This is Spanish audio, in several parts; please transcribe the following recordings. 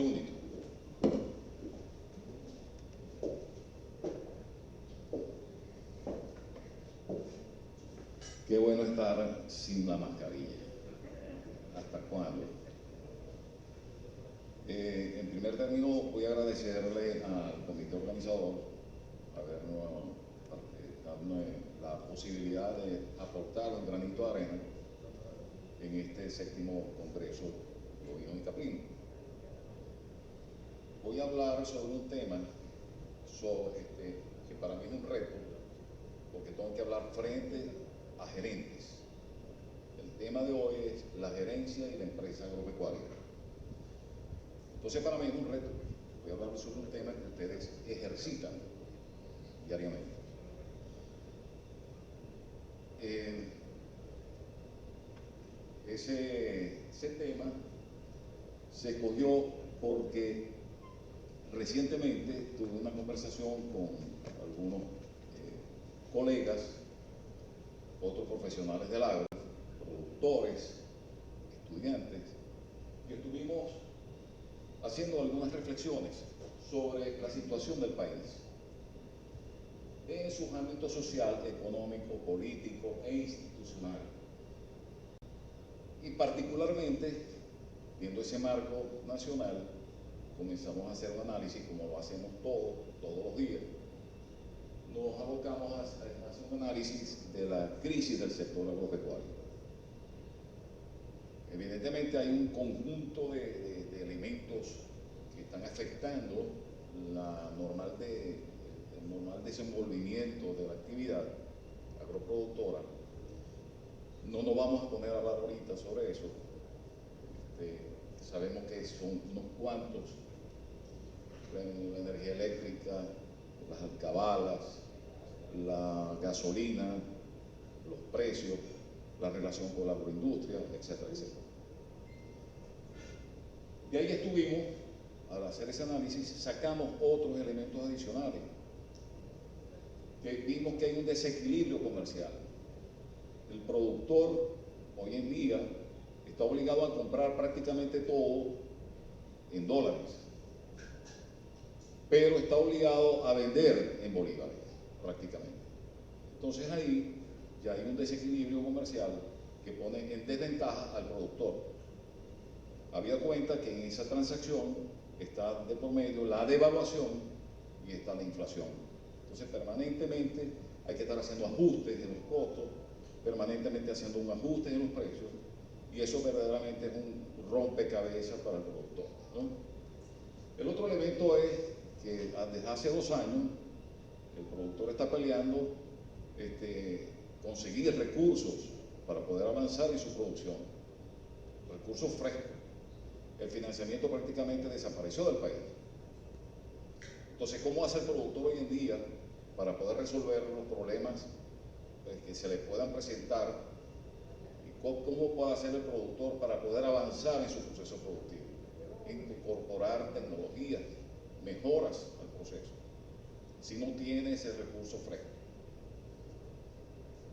segundito. Qué bueno estar sin la mascarilla. ¿Hasta cuándo? En primer término, voy a agradecerle al comité organizador darme la posibilidad de aportar un granito de arena en este 7º Congreso de Bovinos y Caprinos. Voy a hablar sobre un tema que para mí es un reto, porque tengo que hablar frente a gerentes. El tema de hoy es la gerencia y la empresa agropecuaria. Entonces para mí es un reto. Voy a hablar sobre un tema que ustedes ejercitan diariamente. Ese tema se escogió porque recientemente tuve una conversación con algunos colegas, otros profesionales del agro, productores, estudiantes, y estuvimos haciendo algunas reflexiones sobre la situación del país en sus ámbitos social, económico, político e institucional. Y particularmente, viendo ese marco nacional, comenzamos a hacer un análisis, como lo hacemos todos los días. Nos abocamos a hacer un análisis de la crisis del sector agropecuario. Evidentemente hay un conjunto de elementos que están afectando el normal desenvolvimiento de la actividad agroproductora. No nos vamos a poner a hablar ahorita sobre eso. Sabemos que son unos cuantos: la energía eléctrica, las alcabalas, la gasolina, los precios, la relación con la agroindustria, etcétera, etcétera. Y ahí estuvimos, al hacer ese análisis, sacamos otros elementos adicionales, que vimos que hay un desequilibrio comercial. El productor hoy en día está obligado a comprar prácticamente todo en dólares, pero está obligado a vender en bolívares prácticamente. Entonces ahí ya hay un desequilibrio comercial que pone en desventaja al productor. Había cuenta que en esa transacción está de por medio la devaluación y está la inflación. Entonces permanentemente hay que estar haciendo ajustes en los costos, permanentemente haciendo un ajuste en los precios, y eso verdaderamente es un rompecabezas para el productor, ¿no? El otro elemento es que desde hace 2 años el productor está peleando conseguir recursos para poder avanzar en su producción, recursos frescos. El financiamiento prácticamente desapareció del país. Entonces, ¿cómo hace el productor hoy en día para poder resolver los problemas que se le puedan presentar? ¿Y cómo puede hacer el productor para poder avanzar en su proceso productivo? Incorporar tecnologías, mejoras al proceso, si no tiene ese recurso fresco.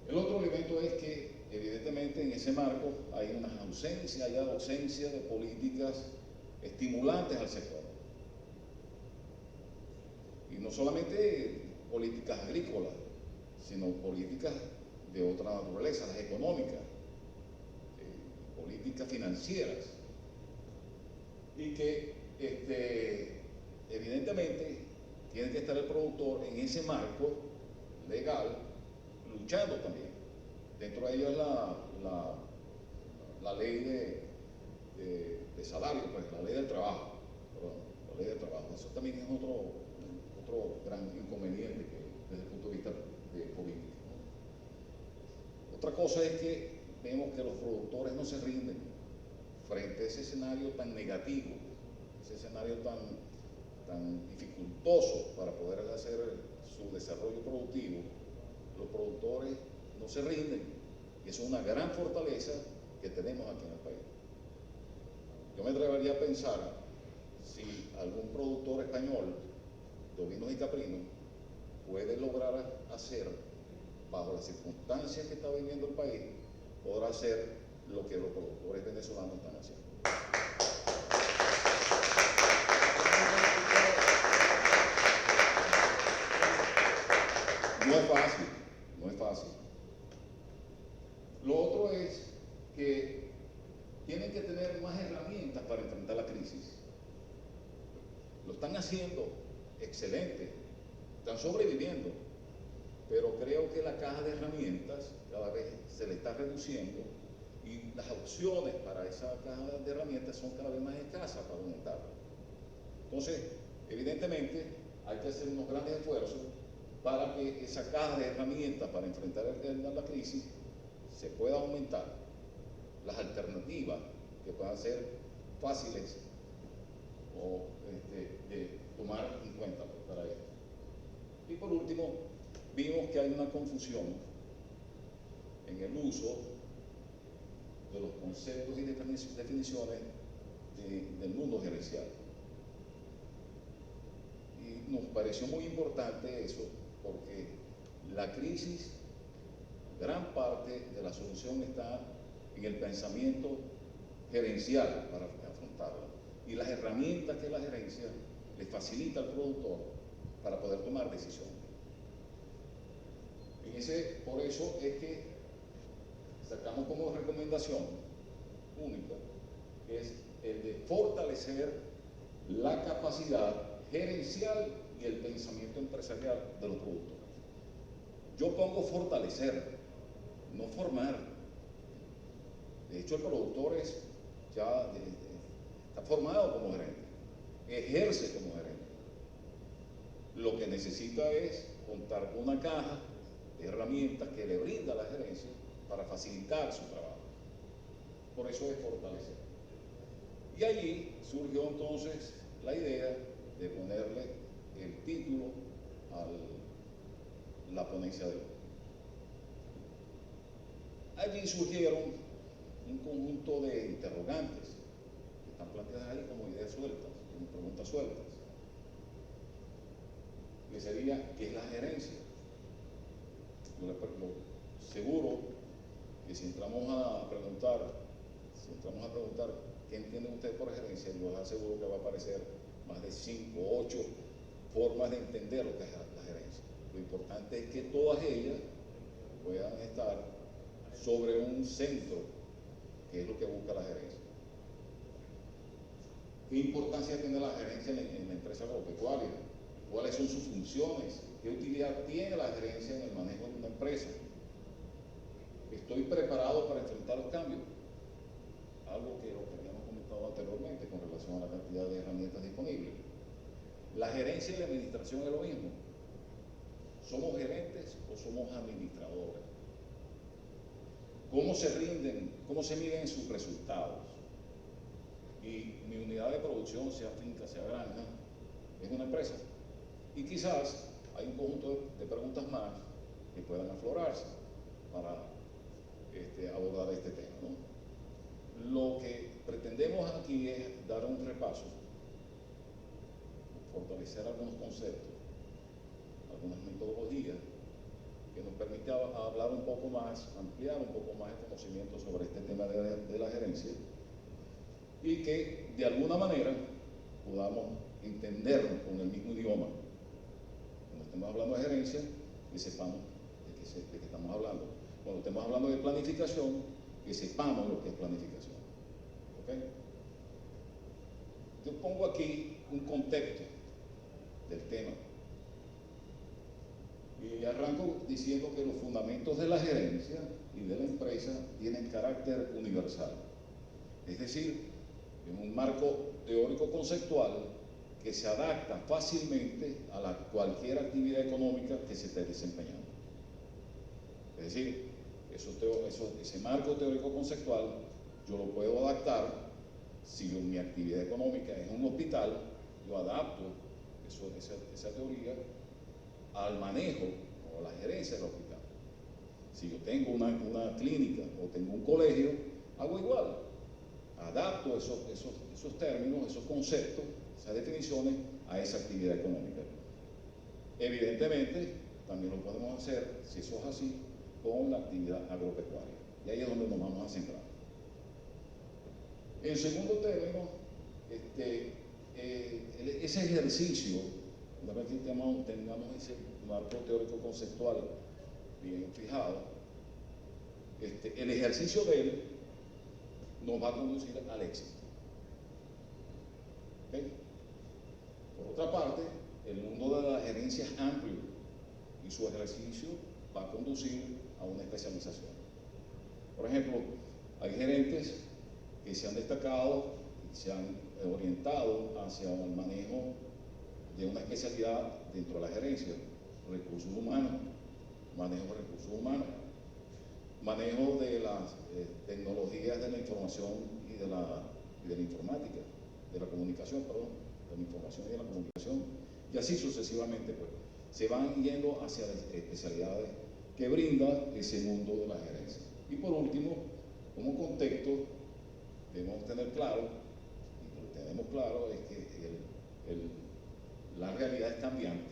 El otro elemento es que evidentemente en ese marco hay una ausencia de políticas estimulantes al sector. Y no solamente políticas agrícolas, sino políticas de otra naturaleza, las económicas, políticas financieras. Y que evidentemente tiene que estar el productor en ese marco legal, luchando también. Dentro de ello es la ley de salario, pues, la ley del trabajo, la ley del trabajo. Eso también es otro gran inconveniente desde el punto de vista de política, ¿no? Otra cosa es que vemos que los productores no se rinden frente a ese escenario tan negativo, ese escenario tan dificultoso para poder hacer su desarrollo productivo. Los productores no se rinden, y eso es una gran fortaleza que tenemos aquí en el país. Yo me atrevería a pensar si algún productor español de ovinos y caprinos puede lograr hacer, bajo las circunstancias que está viviendo el país, podrá hacer lo que los productores venezolanos están haciendo. crisis. Lo están haciendo excelente, están sobreviviendo, pero creo que la caja de herramientas cada vez se le está reduciendo y las opciones para esa caja de herramientas son cada vez más escasas para aumentar. Entonces, evidentemente, hay que hacer unos grandes esfuerzos para que esa caja de herramientas para enfrentar la crisis se pueda aumentar. Las alternativas que puedan ser fáciles o de tomar en cuenta para esto. Y por último, vimos que hay una confusión en el uso de los conceptos y definiciones del mundo gerencial. Y nos pareció muy importante eso, porque la crisis, gran parte de la solución está en el pensamiento gerencial para afrontarla y las herramientas que la gerencia le facilita al productor para poder tomar decisiones. Por eso es que sacamos como recomendación única, que es el de fortalecer la capacidad gerencial y el pensamiento empresarial de los productores. Yo pongo fortalecer, no formar. De hecho, el productor está formado como gerente, ejerce como gerente. Lo que necesita es contar con una caja de herramientas que le brinda la gerencia para facilitar su trabajo. Por eso es fortalecer. Y allí surgió entonces la idea de ponerle el título a la ponencia de hoy. Allí surgieron un conjunto de interrogantes que están planteadas ahí como ideas sueltas, como preguntas sueltas. Que sería, ¿qué es la gerencia? Yo seguro que si entramos a preguntar qué entienden ustedes por gerencia, yo les aseguro que va a aparecer más de 5 o 8 formas de entender lo que es la gerencia. Lo importante es que todas ellas puedan estar sobre un centro, que es lo que busca la gerencia. ¿Qué importancia tiene la gerencia en la empresa agropecuaria? ¿Cuáles son sus funciones? ¿Qué utilidad tiene la gerencia en el manejo de una empresa? ¿Estoy preparado para enfrentar los cambios? Algo que lo que habíamos comentado anteriormente con relación a la cantidad de herramientas disponibles. La gerencia y la administración es lo mismo. ¿Somos gerentes o somos administradores? ¿Cómo se rinden, cómo se miden sus resultados? Y mi unidad de producción, sea finca, sea granja, es una empresa. Y quizás hay un conjunto de preguntas más que puedan aflorarse para abordar este tema, ¿no? Lo que pretendemos aquí es dar un repaso, fortalecer algunos conceptos, algunas metodologías que nos permita hablar un poco más, ampliar un poco más el conocimiento sobre este tema de la gerencia y que de alguna manera podamos entendernos con el mismo idioma. Cuando estemos hablando de gerencia, que sepamos de qué estamos hablando. Cuando estemos hablando de planificación, que sepamos lo que es planificación. ¿Okay? Yo pongo aquí un contexto del tema. Y arranco diciendo que los fundamentos de la gerencia y de la empresa tienen carácter universal. Es decir, en un marco teórico conceptual que se adapta fácilmente a cualquier actividad económica que se esté desempeñando. Es decir, ese marco teórico conceptual yo lo puedo adaptar. Si mi actividad económica es un hospital, yo adapto esa teoría al manejo o a la gerencia del hospital. Si yo tengo una clínica o tengo un colegio, hago igual. Adapto esos términos, esos conceptos, esas definiciones a esa actividad económica. Evidentemente, también lo podemos hacer, si eso es así, con la actividad agropecuaria. Y ahí es donde nos vamos a centrar. En segundo término, ese ejercicio, una vez que tengamos ese marco teórico conceptual bien fijado, el ejercicio de él nos va a conducir al éxito. Por otra parte, el mundo de la gerencia es amplio y su ejercicio va a conducir a una especialización. Por ejemplo, hay gerentes que se han destacado y se han orientado hacia el manejo de una especialidad dentro de la gerencia: recursos humanos, manejo de recursos humanos, manejo de las tecnologías de la información y de la informática, de la comunicación, perdón, de la información y de la comunicación, y así sucesivamente, pues, se van yendo hacia especialidades que brinda ese mundo de la gerencia. Y por último, como contexto, debemos tener claro, y lo que tenemos claro es que la realidad es cambiante,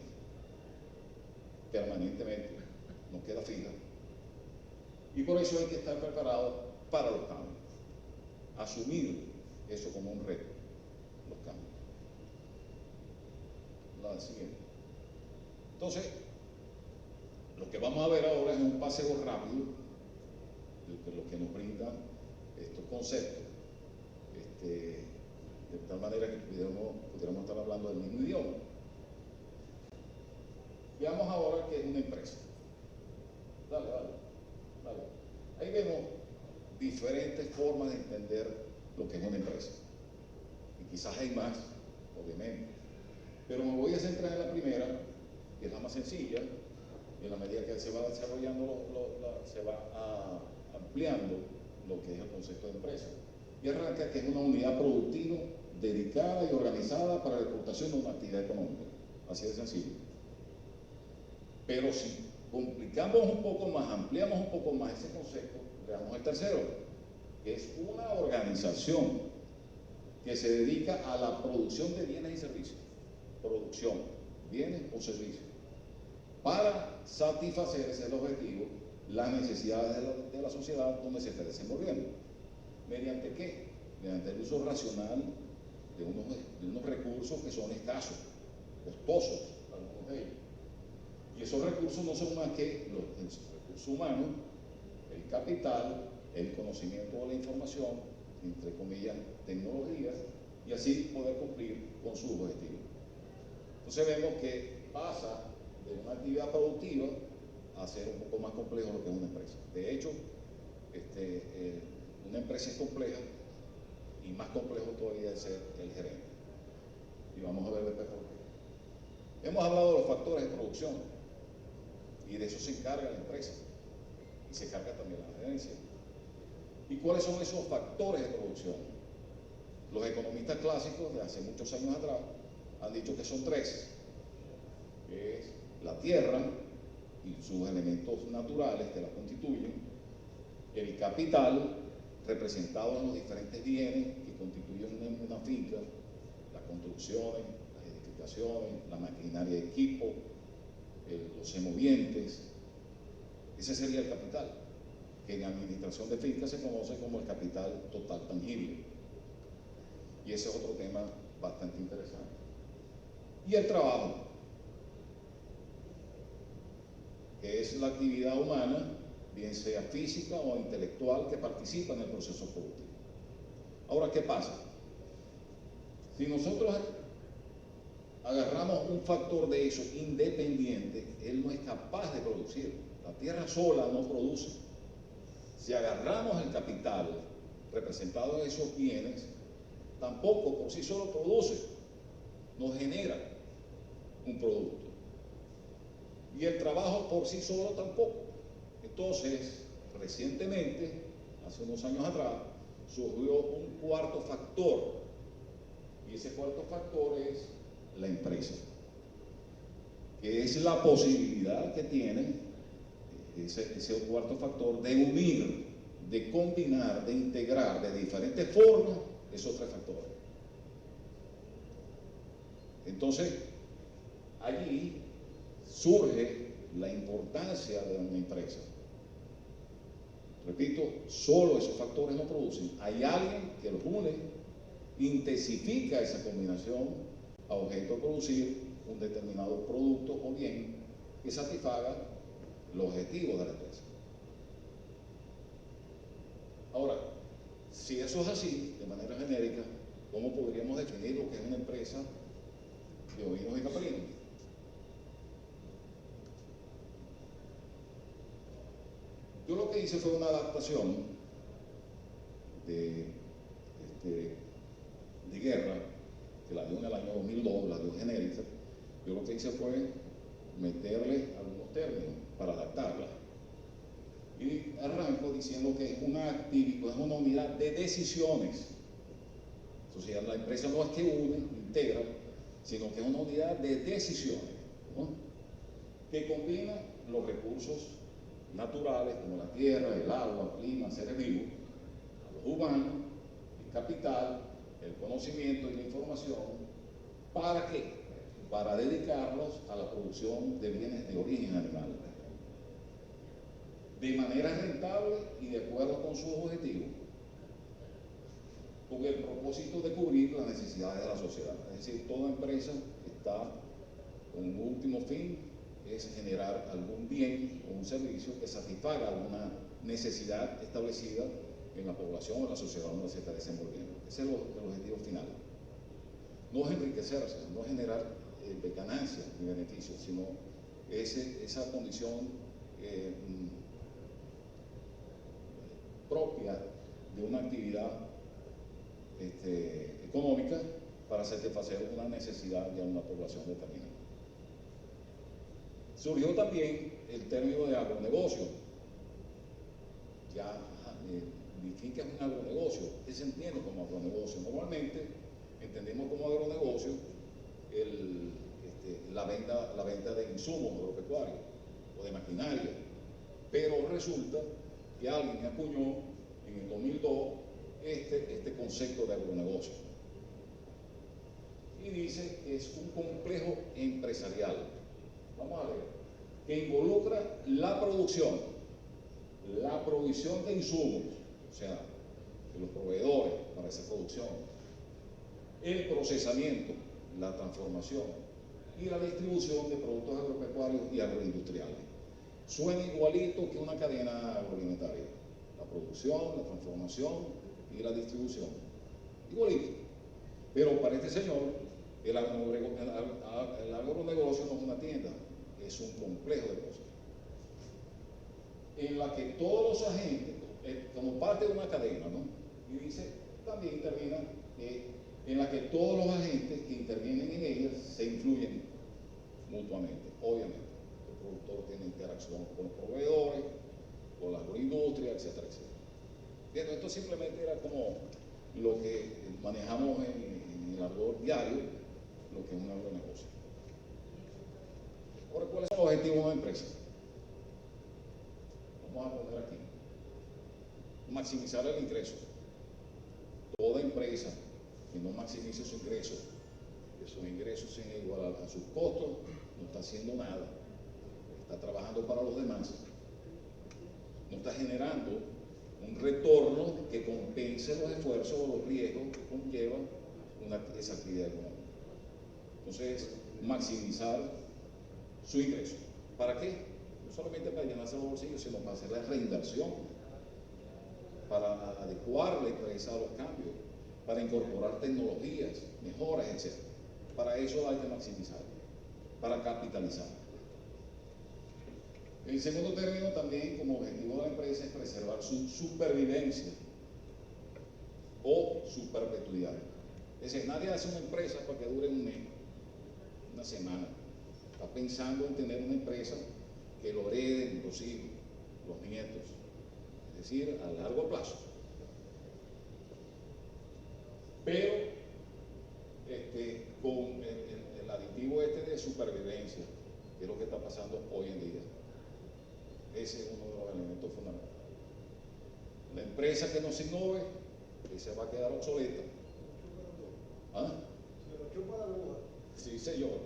permanentemente, no queda fija. Y por eso hay que estar preparado para los cambios, asumir eso como un reto, los cambios. La siguiente. Entonces, lo que vamos a ver ahora es un paseo rápido de lo que nos brindan estos conceptos, de tal manera que pudiéramos estar hablando del mismo idioma. Veamos ahora qué es una empresa. Dale. Ahí vemos diferentes formas de entender lo que es una empresa. Y quizás hay más, obviamente. Pero me voy a centrar en la primera, que es la más sencilla, y en la medida que se va desarrollando, se va ampliando lo que es el concepto de empresa. Y arranca que es una unidad productiva dedicada y organizada para la explotación de una actividad económica. Así de sencillo. Pero si complicamos un poco más, ampliamos un poco más ese concepto, veamos el tercero, que es una organización que se dedica a la producción de bienes y servicios. Producción, bienes o servicios, para satisfacer ese objetivo, las necesidades de la sociedad donde se está desenvolviendo. ¿Mediante qué? Mediante el uso racional de unos recursos que son escasos, costosos, algunos de ellos. Y esos recursos no son más que los recursos humanos, el capital, el conocimiento de la información, entre comillas, tecnologías, y así poder cumplir con sus objetivos. Entonces vemos que pasa de una actividad productiva a ser un poco más complejo lo que es una empresa. De hecho, una empresa es compleja y más complejo todavía es ser el gerente. Y vamos a ver después por qué. Hemos hablado de los factores de producción y de eso se encarga la empresa y se encarga también la gerencia. ¿Y cuáles son esos factores de producción? Los economistas clásicos de hace muchos años atrás han dicho que son tres, que es la tierra y sus elementos naturales que la constituyen, el capital representado en los diferentes bienes que constituyen una finca, las construcciones, las edificaciones, la maquinaria de equipo, los semovientes. Ese sería el capital, que en administración de fincas se conoce como el capital total tangible. Y ese es otro tema bastante interesante. Y el trabajo, que es la actividad humana, bien sea física o intelectual, que participa en el proceso productivo. Ahora, ¿qué pasa? Si nosotros agarramos un factor de eso independiente, él no es capaz de producir. La tierra sola no produce. Si agarramos el capital representado en esos bienes, tampoco por sí solo produce, nos genera un producto. Y el trabajo por sí solo tampoco. Entonces, recientemente, hace unos años atrás, surgió un cuarto factor. Y ese cuarto factor es la empresa, que es la posibilidad que tiene ese cuarto factor de unir, de combinar, de integrar de diferentes formas esos tres factores. Entonces, allí surge la importancia de una empresa. Repito, solo esos factores no producen. Hay alguien que los une, intensifica esa combinación a objeto de producir un determinado producto o bien que satisfaga los objetivos de la empresa. Ahora, si eso es así, de manera genérica, ¿cómo podríamos definir lo que es una empresa? empresa de ovinos y caperinos. Yo lo que hice fue una adaptación de guerra, que la dio en el año 2002, la dio genérica. Yo lo que hice fue meterle algunos términos para adaptarla. Y arranco diciendo que es una actividad, es una unidad de decisiones. O sea, la empresa no es que une, integra, sino que es una unidad de decisiones, ¿no? Que combina los recursos naturales como la tierra, el agua, el clima, seres vivos, a los humanos, el capital, el conocimiento y la información. ¿Para qué? Para dedicarlos a la producción de bienes de origen animal, de manera rentable y de acuerdo con sus objetivos, con el propósito de cubrir las necesidades de la sociedad. Es decir, toda empresa está con un último fin, es generar algún bien o un servicio que satisfaga alguna necesidad establecida en la población o en la sociedad donde se está desenvolviendo. Ese es el objetivo final. No es enriquecerse, no es generar ganancias ni beneficios, sino esa condición propia de una actividad económica para satisfacer una necesidad de una población determinada. Surgió también el término de agronegocio. Ya ¿qué es un agronegocio? ¿Qué se entiende como agronegocio? Normalmente entendemos como agronegocio la venta de insumos agropecuarios o de maquinaria, pero resulta que alguien acuñó en el 2002 este concepto de agronegocio y dice que es un complejo empresarial, vamos a ver, que involucra la producción, la provisión de insumos, o sea, de los proveedores para esa producción, el procesamiento, la transformación y la distribución de productos agropecuarios y agroindustriales. Suena igualito que una cadena agroalimentaria, la producción, la transformación y la distribución, igualito. Pero para este señor, el agronegocio no es una tienda, es un complejo de cosas, en la que todos los agentes, como parte de una cadena, ¿no? Y dice, también termina en la que todos los agentes que intervienen en ella se influyen mutuamente, obviamente. El productor tiene interacción con los proveedores, con la agroindustria, etcétera, etcétera. Bien, esto simplemente era como lo que manejamos en el argot diario, lo que es un agronegocio. Ahora, ¿cuáles son los objetivos de una empresa? Vamos a poner aquí. Maximizar el ingreso. Toda empresa que no maximice sus ingresos, que sus ingresos sean igual a sus costos, no está haciendo nada. Está trabajando para los demás. No está generando un retorno que compense los esfuerzos o los riesgos que conlleva esa actividad económica. Entonces, maximizar su ingreso. ¿Para qué? No solamente para llenarse los bolsillos, sino para hacer la reinversión, para adecuar la empresa a los cambios, para incorporar tecnologías, mejoras, etc. Para eso hay que maximizar, para capitalizar. El segundo término también como objetivo de la empresa es preservar su supervivencia o su perpetuidad. Es decir, nadie hace una empresa para que dure un mes, una semana. Está pensando en tener una empresa que lo hereden los hijos, los nietos, es decir, a largo plazo. Pero con el aditivo de supervivencia, que es lo que está pasando hoy en día. Ese es uno de los elementos fundamentales. La empresa que no se innove, se va a quedar obsoleta. ¿Ah? Se lo chupa la hoja. Sí, señor.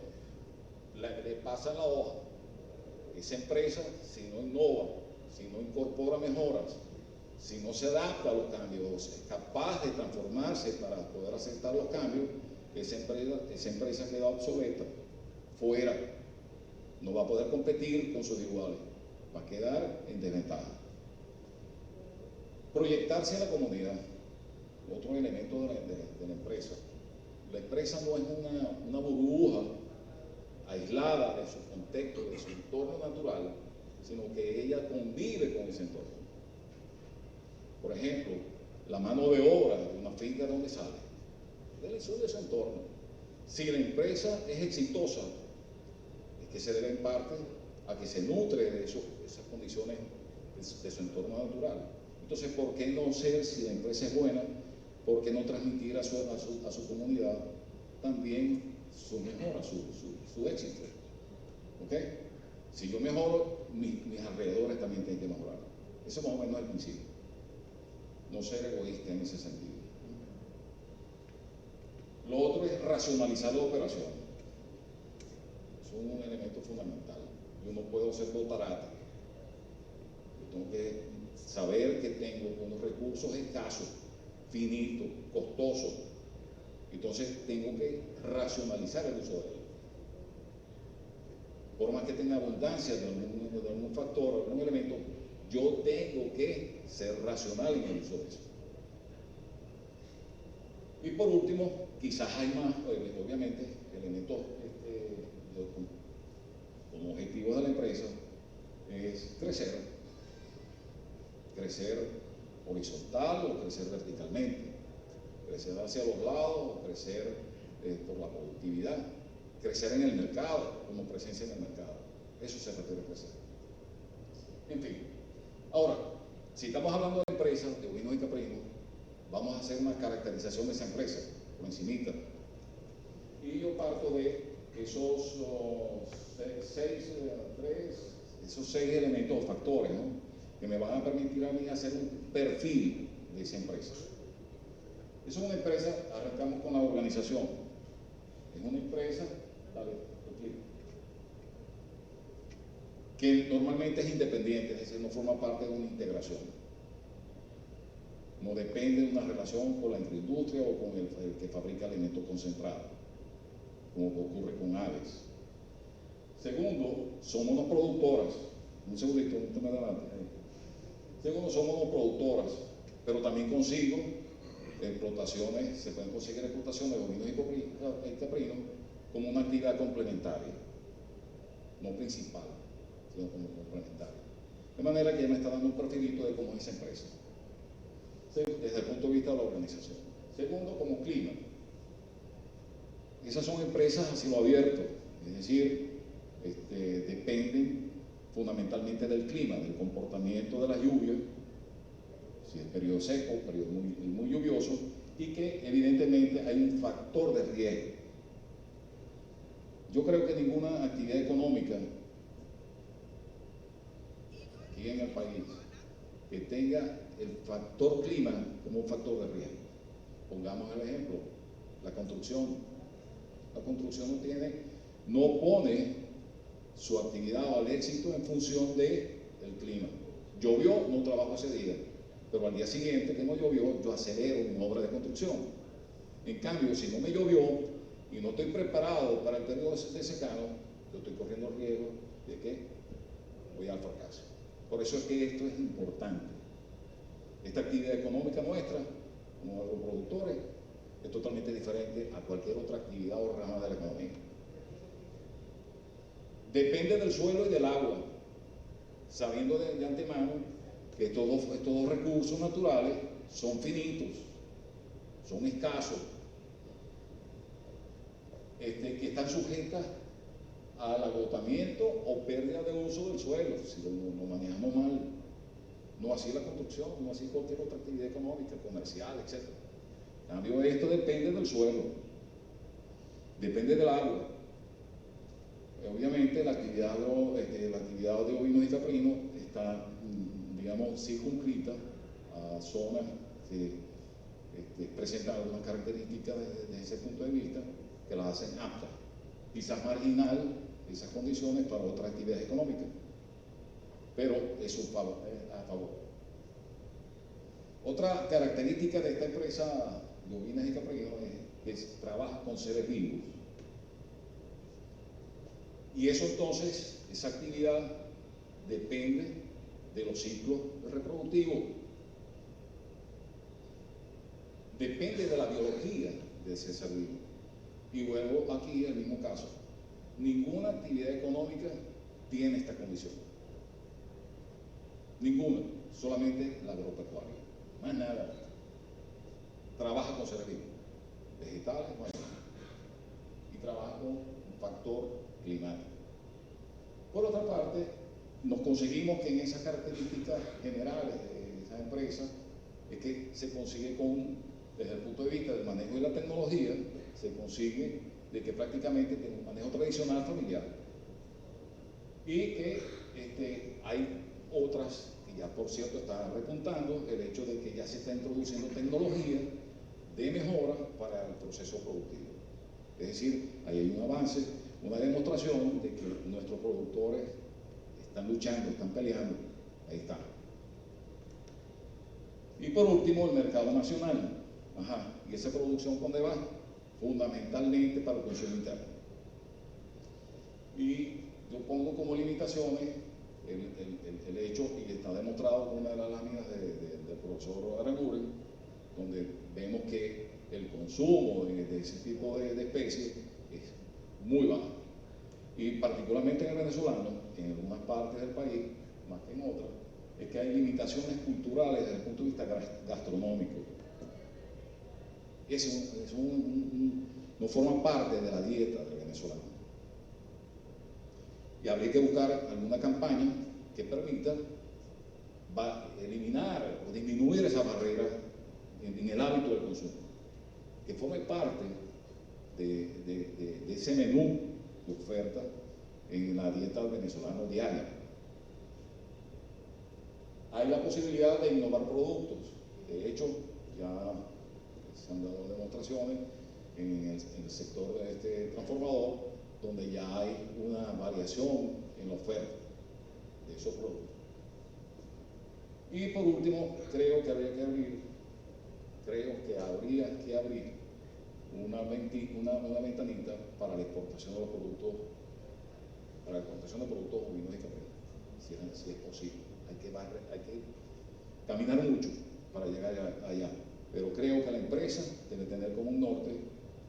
Le pasan la hoja. Esa empresa, si no innova, si no incorpora mejoras, si no se adapta a los cambios, es capaz de transformarse para poder aceptar los cambios, esa empresa queda obsoleta, fuera. No va a poder competir con sus iguales. Va a quedar en desventaja. Proyectarse en la comunidad, otro elemento de la empresa. La empresa no es una burbuja aislada de su contexto, de su entorno natural, sino que ella convive con ese entorno. Por ejemplo, la mano de obra de una finca de donde sale, de su entorno. Si la empresa es exitosa, es que se debe en parte a que se nutre de esas condiciones de su entorno natural. Entonces, ¿por qué no ser, si la empresa es buena, por qué no transmitir a su comunidad también su mejora, su éxito? ¿Ok? Si yo mejoro, mis alrededores también tienen que mejorar. Eso más o menos es el principio. No ser egoísta en ese sentido. Lo otro es racionalizar la operación. Eso es un elemento fundamental. Yo no puedo ser botarata. Yo tengo que saber que tengo unos recursos escasos, finitos, costosos. Entonces tengo que racionalizar el uso de ellos. Por más que tenga abundancia de algún factor, algún elemento, yo tengo que ser racional en el uso de eso. Y por último, quizás hay más, obviamente, elementos como objetivos de la empresa, es crecer horizontal o crecer verticalmente, crecer hacia los lados o crecer por la productividad, crecer en el mercado, como presencia en el mercado. Eso se refiere a crecer. En fin, ahora, si estamos hablando de empresas, de ovinos y caprinos, vamos a hacer una caracterización de esa empresa, por encimita. Y yo parto de esos seis elementos o factores, ¿no?, que me van a permitir a mí hacer un perfil de esa empresa. Es una empresa, arrancamos con la organización. Es una empresa, que normalmente es independiente, es decir, no forma parte de una integración. No depende de una relación con la industria o con el que fabrica alimentos concentrados, como ocurre con aves. Segundo, son monoproductoras. Un segundito, no me adelante. Segundo, son monoproductoras, pero también consigo explotaciones, se pueden conseguir explotaciones de ovinos y caprinos como una actividad complementaria, no principal, sino como complementaria. De manera que ya me está dando un perfilito de cómo es esa empresa, desde el punto de vista de la organización. Segundo, como clima. Esas son empresas a cielo abierto, es decir, dependen fundamentalmente del clima, del comportamiento de las lluvias, si es periodo seco, periodo muy lluvioso, y que evidentemente hay un factor de riesgo. Yo creo que ninguna actividad económica aquí en el país que tenga el factor clima como un factor de riesgo. Pongamos el ejemplo, la construcción. La construcción no pone su actividad o el éxito en función del clima. Llovió, no trabajo ese día, pero al día siguiente que no llovió, yo acelero mi obra de construcción. En cambio, si no me llovió y no estoy preparado para el periodo de secano, yo estoy corriendo el riesgo de que voy al fracaso. Por eso es que esto es importante. Esta actividad económica nuestra, como agroproductores, es totalmente diferente a cualquier otra actividad o rama de la economía. Depende del suelo y del agua, sabiendo de antemano que estos dos recursos naturales son finitos, son escasos, que están sujetas al agotamiento o pérdida de uso del suelo, si lo manejamos mal. No así la construcción, no así cualquier otra actividad económica, comercial, etc. En cambio, esto depende del suelo, depende del agua. Obviamente la actividad de ovinos y caprinos está, digamos, circunscrita a zonas que presentan algunas características desde ese punto de vista que las hacen aptas, quizás marginal esas condiciones para otras actividades económicas, pero eso a favor. Otra característica de esta empresa de ovinos y caprinos es que trabaja con seres vivos. Y eso entonces, esa actividad depende de los ciclos reproductivos, depende de la biología de ese ser vivo. Y vuelvo aquí al mismo caso. Ninguna actividad económica tiene esta condición. Ninguna, solamente la agropecuaria. Más nada. Trabaja con seres vivos, vegetales, bueno, y trabaja con un factor climático. Por otra parte, nos conseguimos que en esas características generales de esa empresa es que se consigue desde el punto de vista del manejo de la tecnología, se consigue de que prácticamente tiene un manejo tradicional familiar y que hay otras que ya por cierto están repuntando el hecho de que ya se está introduciendo tecnología de mejora para el proceso productivo. Es decir, ahí hay un avance, una demostración de que nuestros productores están luchando, están peleando, ahí está. Y por último, el mercado nacional. ¿Y esa producción dónde va? Fundamentalmente para el consumo interno. Y yo pongo como limitaciones el hecho, y está demostrado con una de las láminas del profesor Aranguren, donde vemos que el consumo de ese tipo de especies es muy bajo. Y particularmente en el venezolano, en algunas partes del país, más que en otras, es que hay limitaciones culturales desde el punto de vista gastronómico. No forma parte de la dieta del venezolano. Y habría que buscar alguna campaña que permita eliminar o disminuir esa barrera en el hábito del consumo, que forme parte de ese menú de oferta en la dieta del venezolano diaria. Hay la posibilidad de innovar productos. De hecho, ya se han dado demostraciones en el sector de este transformador, donde ya hay una variación en la oferta de esos productos. Y por último, creo que habría que abrir una ventanita para la exportación de los productos, para la exportación de productos ovinos y caprinos, si es posible. Hay que caminar mucho para llegar allá, pero creo que la empresa debe tener como un norte,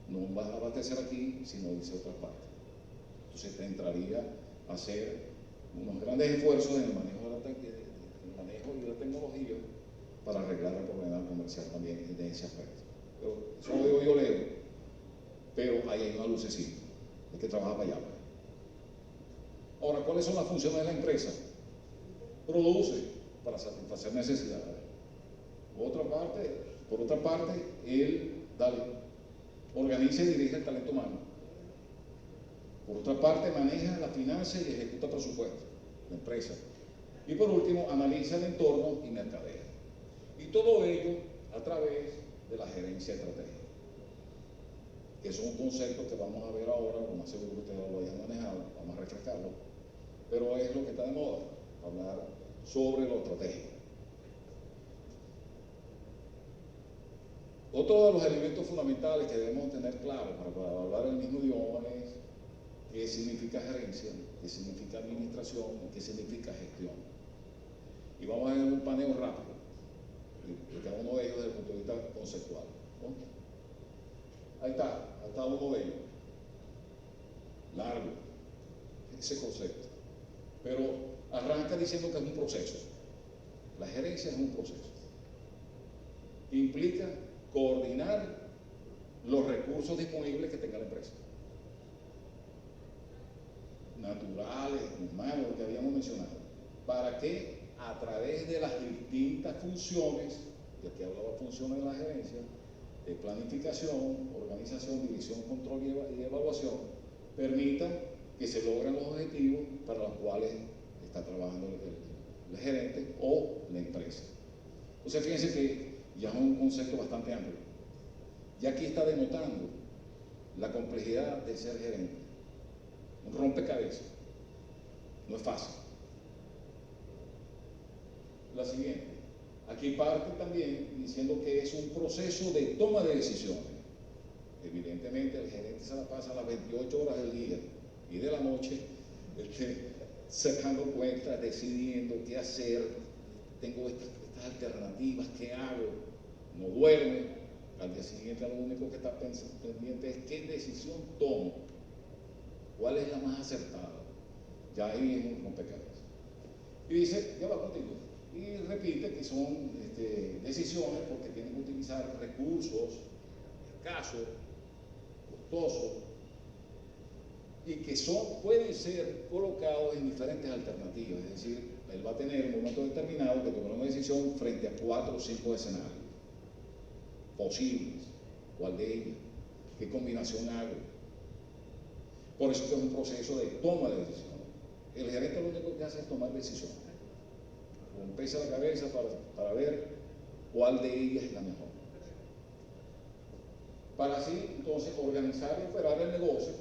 no va a abastecer aquí, sino irse a otras partes. Entonces entraría a hacer unos grandes esfuerzos en el manejo y la tecnología para arreglar el problema comercial también de ese aspecto. Pero eso lo digo yo, leo, pero ahí hay una lucecita, hay que trabajar para allá. Ahora, ¿cuáles son las funciones de la empresa? Produce para satisfacer necesidades. Por otra parte, él organiza y dirige el talento humano. Por otra parte, maneja la finanza y ejecuta presupuestos, la empresa. Y por último, analiza el entorno y mercadea. Y todo ello a través de la gerencia estratégica, que es un concepto que vamos a ver ahora, lo más seguro que ustedes lo hayan manejado, vamos a refrescarlo, pero es lo que está de moda, hablar sobre lo estratégico. Otro de los elementos fundamentales que debemos tener claro para hablar el mismo idioma es qué significa gerencia, qué significa administración y qué significa gestión. Y vamos a ver un paneo rápido de cada uno de ellos desde el punto de vista conceptual, ¿no? Ahí está uno de ellos. Largo, ese concepto. Pero arranca diciendo que es un proceso. La gerencia es un proceso. Implica coordinar los recursos disponibles que tenga la empresa. Naturales, humanos, lo que habíamos mencionado. ¿Para que a través de las distintas funciones, de aquí hablaba funciones de la gerencia, de planificación, organización, dirección, control y evaluación, permitan que se logren los objetivos para los cuales está trabajando el gerente o la empresa? Entonces fíjense que ya es un concepto bastante amplio. Y aquí está denotando la complejidad de ser gerente. Un rompecabezas. No es fácil. La siguiente. Aquí parte también diciendo que es un proceso de toma de decisiones. Evidentemente el gerente se la pasa las 28 horas del día y de la noche sacando cuentas, decidiendo qué hacer, tengo estas alternativas, qué hago, no duerme, Al día siguiente lo único que está pendiente es qué decisión tomo, cuál es la más acertada. Ya ahí es un rompecabezas. Y dice, ya va contigo. Y repite que son decisiones porque tienen que utilizar recursos escasos, costosos, y que pueden ser colocados en diferentes alternativas. Es decir, él va a tener en un momento determinado que tomar una decisión frente a 4 o 5 escenarios posibles. ¿Cuál de ellas? ¿Qué combinación hago? Por eso que es un proceso de toma de decisiones. El gerente lo único que hace es tomar decisiones. Romperse la cabeza para ver cuál de ellas es la mejor. Para así, entonces, organizar y operar el negocio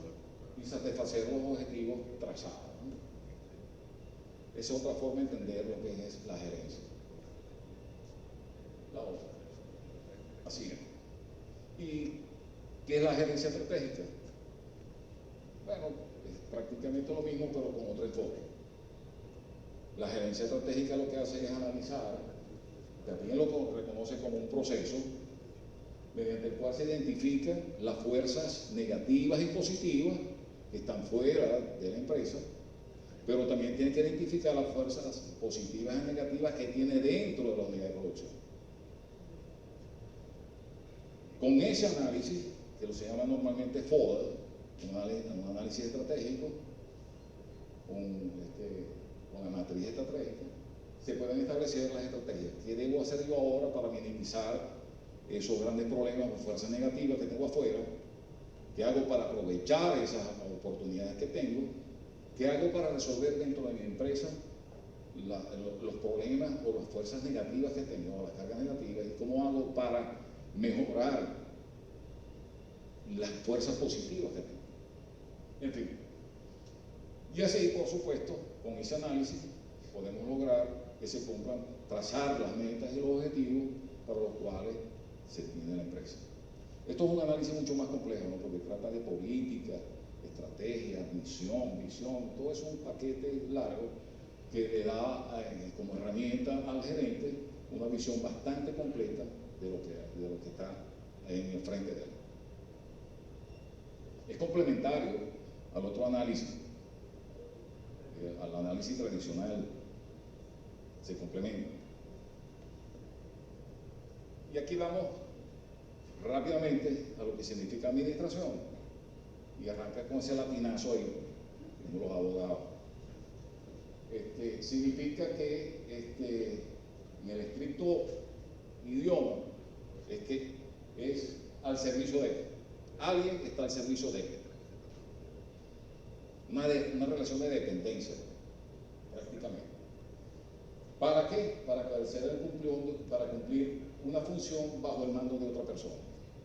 y satisfacer los objetivos trazados, ¿no? Esa es otra forma de entender lo que es la gerencia. La otra. Así es. ¿Y qué es la gerencia estratégica? Bueno, es prácticamente lo mismo, pero con otro enfoque. La gerencia estratégica lo que hace es analizar, también lo reconoce como un proceso mediante el cual se identifican las fuerzas negativas y positivas que están fuera de la empresa, pero también tiene que identificar las fuerzas positivas y negativas que tiene dentro de la unidad de producción. Con ese análisis, que lo se llama normalmente FODA, un análisis estratégico, con la matriz estratégica, se pueden establecer las estrategias. ¿Qué debo hacer yo ahora para minimizar esos grandes problemas o fuerzas negativas que tengo afuera? ¿Qué hago para aprovechar esas oportunidades que tengo? ¿Qué hago para resolver dentro de mi empresa los problemas o las fuerzas negativas que tengo, o las cargas negativas? ¿Y cómo hago para mejorar las fuerzas positivas que tengo? En fin. Y así, por supuesto, con ese análisis podemos lograr que se cumplan, trazar las metas y los objetivos para los cuales se tiene la empresa. Esto es un análisis mucho más complejo, ¿no? Porque trata de política, estrategia, visión, todo eso es un paquete largo que le da como herramienta al gerente una visión bastante completa de lo que está en el frente de él. Es complementario al otro análisis, al análisis tradicional, se complementa. Y aquí vamos rápidamente a lo que significa administración, y arranca con ese latinazo ahí, como los abogados. Significa que en el estricto idioma es que es al servicio de, alguien que está al servicio de, una relación de dependencia, prácticamente. ¿Para qué? Para cumplir una función bajo el mando de otra persona.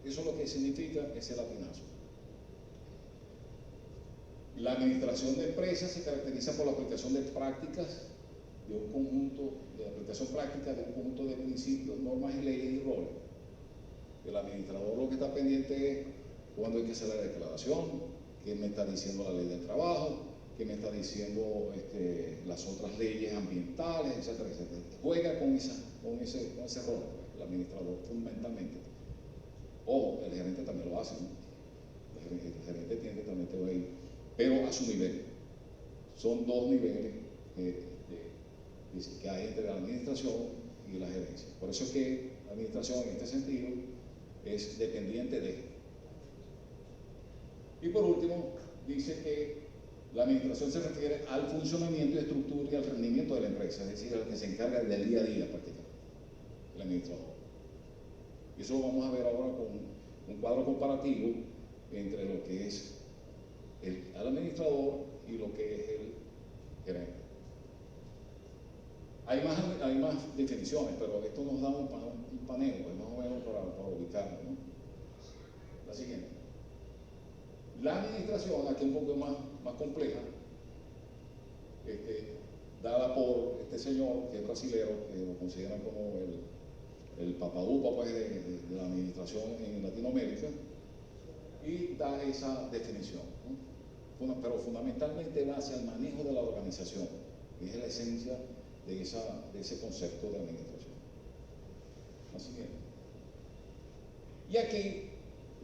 Eso es lo que significa ese latinazo. La administración de empresas se caracteriza por la aplicación de prácticas de un conjunto, de aplicación práctica de un conjunto de principios, normas y leyes y roles. El administrador lo que está pendiente es cuándo hay que hacer la declaración, qué me está diciendo la ley del trabajo, qué me está diciendo las otras leyes ambientales, etcétera, etcétera. Juega con ese rol, el administrador fundamentalmente. Ojo, el gerente también lo hace, ¿no? El gerente tiene que también te ahí, pero a su nivel. Son dos niveles que hay entre la administración y la gerencia. Por eso es que la administración en este sentido es dependiente de. Y por último, dice que la administración se refiere al funcionamiento y estructura y al rendimiento de la empresa, es decir, al que se encarga del día a día prácticamente, el administrador. Y eso lo vamos a ver ahora con un cuadro comparativo entre lo que es el administrador y lo que es el gerente. Hay más definiciones, pero esto nos da un paneo, pues, más o menos para ubicarnos, ¿no? La siguiente. La administración, aquí un poco más compleja, dada por este señor que es brasilero, que lo consideran como el papadupa pues, de la administración en Latinoamérica, y da esa definición, ¿no? Pero fundamentalmente va hacia el manejo de la organización, que es la esencia de ese concepto de administración. Así que, Y aquí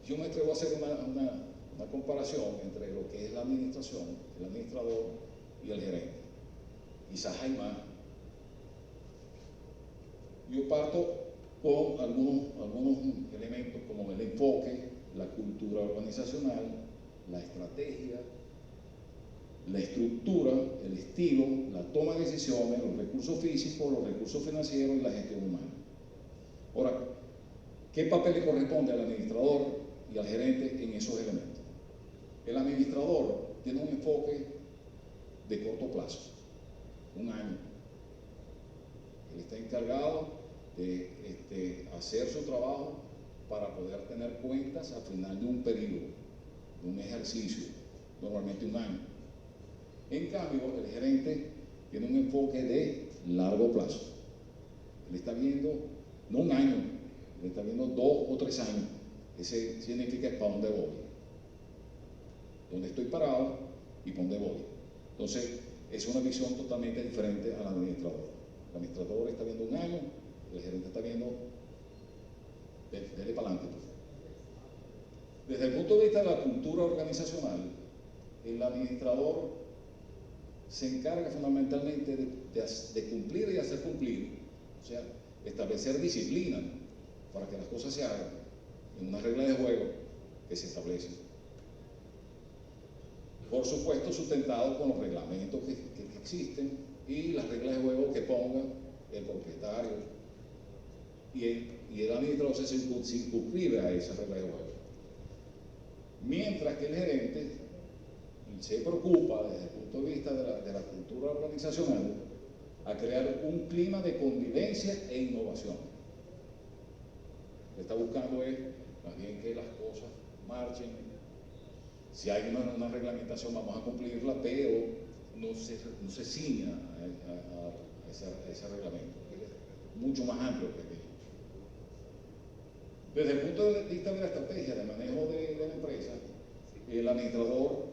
yo me atrevo a hacer una comparación entre lo que es la administración, el administrador y el gerente. Quizás hay más. Yo parto con algunos elementos como el enfoque, la cultura organizacional, la estrategia, la estructura, el estilo, la toma de decisiones, los recursos físicos, los recursos financieros y la gestión humana. Ahora, ¿qué papel le corresponde al administrador y al gerente en esos elementos? El administrador tiene un enfoque de corto plazo, un año. Él está encargado de hacer su trabajo para poder tener cuentas al final de un periodo, de un ejercicio, normalmente un año. En cambio, el gerente tiene un enfoque de largo plazo. Él está viendo, no un año, él está viendo 2 o 3 años. Ese significa para dónde voy, dónde estoy parado y para dónde voy. Entonces, es una visión totalmente diferente al administrador. El administrador está viendo un año, el gerente está viendo desde para adelante. Desde el punto de vista de la cultura organizacional, el administrador se encarga fundamentalmente de cumplir y hacer cumplir, o sea, establecer disciplina para que las cosas se hagan en una regla de juego que se establecen. Por supuesto, sustentado con los reglamentos que existen y las reglas de juego que ponga el propietario y el administrador se circunscribe a esa regla de juego. Mientras que el gerente se preocupa desde el punto de vista de la cultura organizacional a crear un clima de convivencia e innovación. Lo que está buscando es más bien que las cosas marchen. Si hay una reglamentación, vamos a cumplirla, pero no se ciña a ese reglamento, que es mucho más amplio que aquello. Desde el punto de vista de la estrategia de manejo de la empresa, el administrador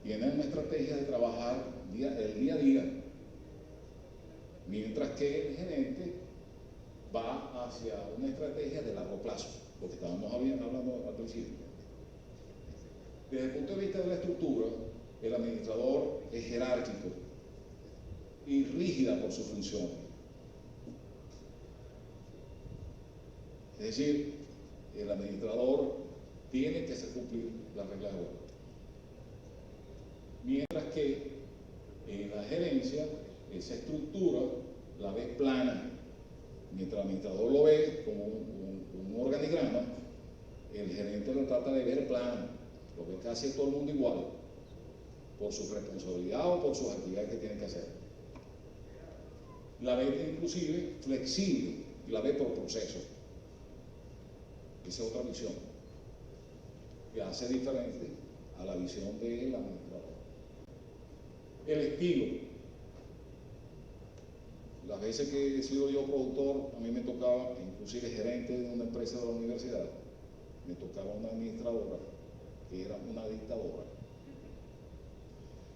tiene una estrategia de trabajar el día a día, mientras que el gerente va hacia una estrategia de largo plazo, lo que estábamos hablando al principio. Desde el punto de vista de la estructura, el administrador es jerárquico y rígida por su función. Es decir, el administrador tiene que hacer cumplir las reglas de juego. Mientras que en la gerencia, esa estructura la ve plana. Mientras el administrador lo ve como un organigrama, el gerente lo trata de ver plano, lo ve casi todo el mundo igual, por su responsabilidad o por sus actividades que tiene que hacer. La ve inclusive flexible, y la ve por proceso. Esa es otra visión, que hace diferente a la visión del administrador. El estilo. Las veces que he sido yo productor, a mí me tocaba, inclusive gerente de una empresa de la universidad, me tocaba una administradora que era una dictadora.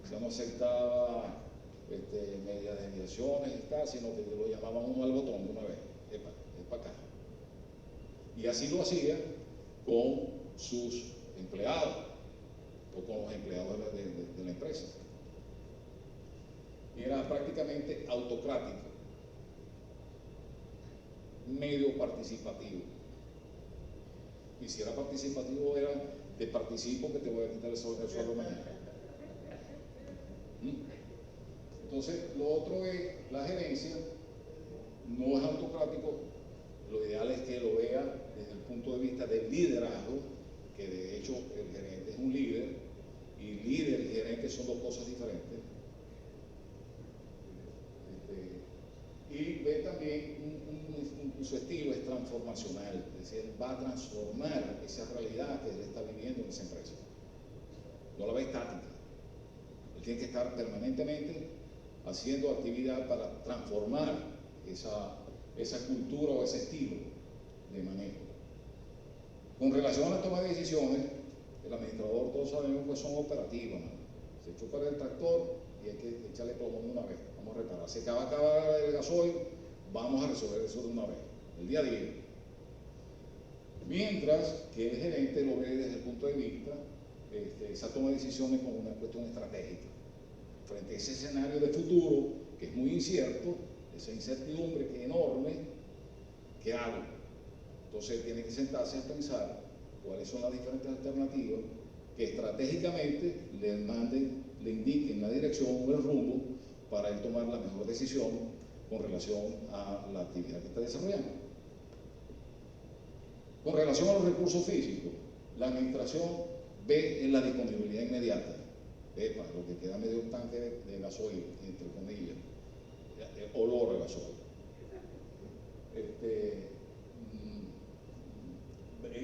O sea, no aceptaba medias desviaciones y tal, sino que lo llamaban uno al botón de una vez, es para acá. Y así lo hacía con sus empleados o con los empleados de la empresa. Era prácticamente autocrático, medio participativo. Y si era participativo, era te participo que te voy a quitar el sueldo mañana. Entonces, lo otro es la gerencia, no es autocrático. Lo ideal es que lo vea desde el punto de vista del liderazgo, que de hecho el gerente es un líder, y líder y gerente son dos cosas diferentes. Y ve también su estilo es transformacional, es decir, va a transformar esa realidad que él está viviendo en esa empresa. No la ve estática. Él tiene que estar permanentemente haciendo actividad para transformar esa cultura o ese estilo de manejo. Con relación a la toma de decisiones, el administrador, todos sabemos que son operativas, ¿no? Se echó para el tractor y hay que echarle plomo de una vez, vamos a reparar. Se acaba el gasoil, vamos a resolver eso de una vez, el día a día. Mientras que el gerente lo ve desde el punto de vista, esa toma de decisiones como una cuestión estratégica. Frente a ese escenario de futuro, que es muy incierto, esa incertidumbre que es enorme, ¿qué hago? Entonces tiene que sentarse a pensar cuáles son las diferentes alternativas que estratégicamente le indiquen la dirección o el rumbo para él tomar la mejor decisión con relación a la actividad que está desarrollando. Con relación a los recursos físicos, la administración ve en la disponibilidad inmediata. Lo que queda medio tanque de gasoil, entre comillas, olor a gasoil.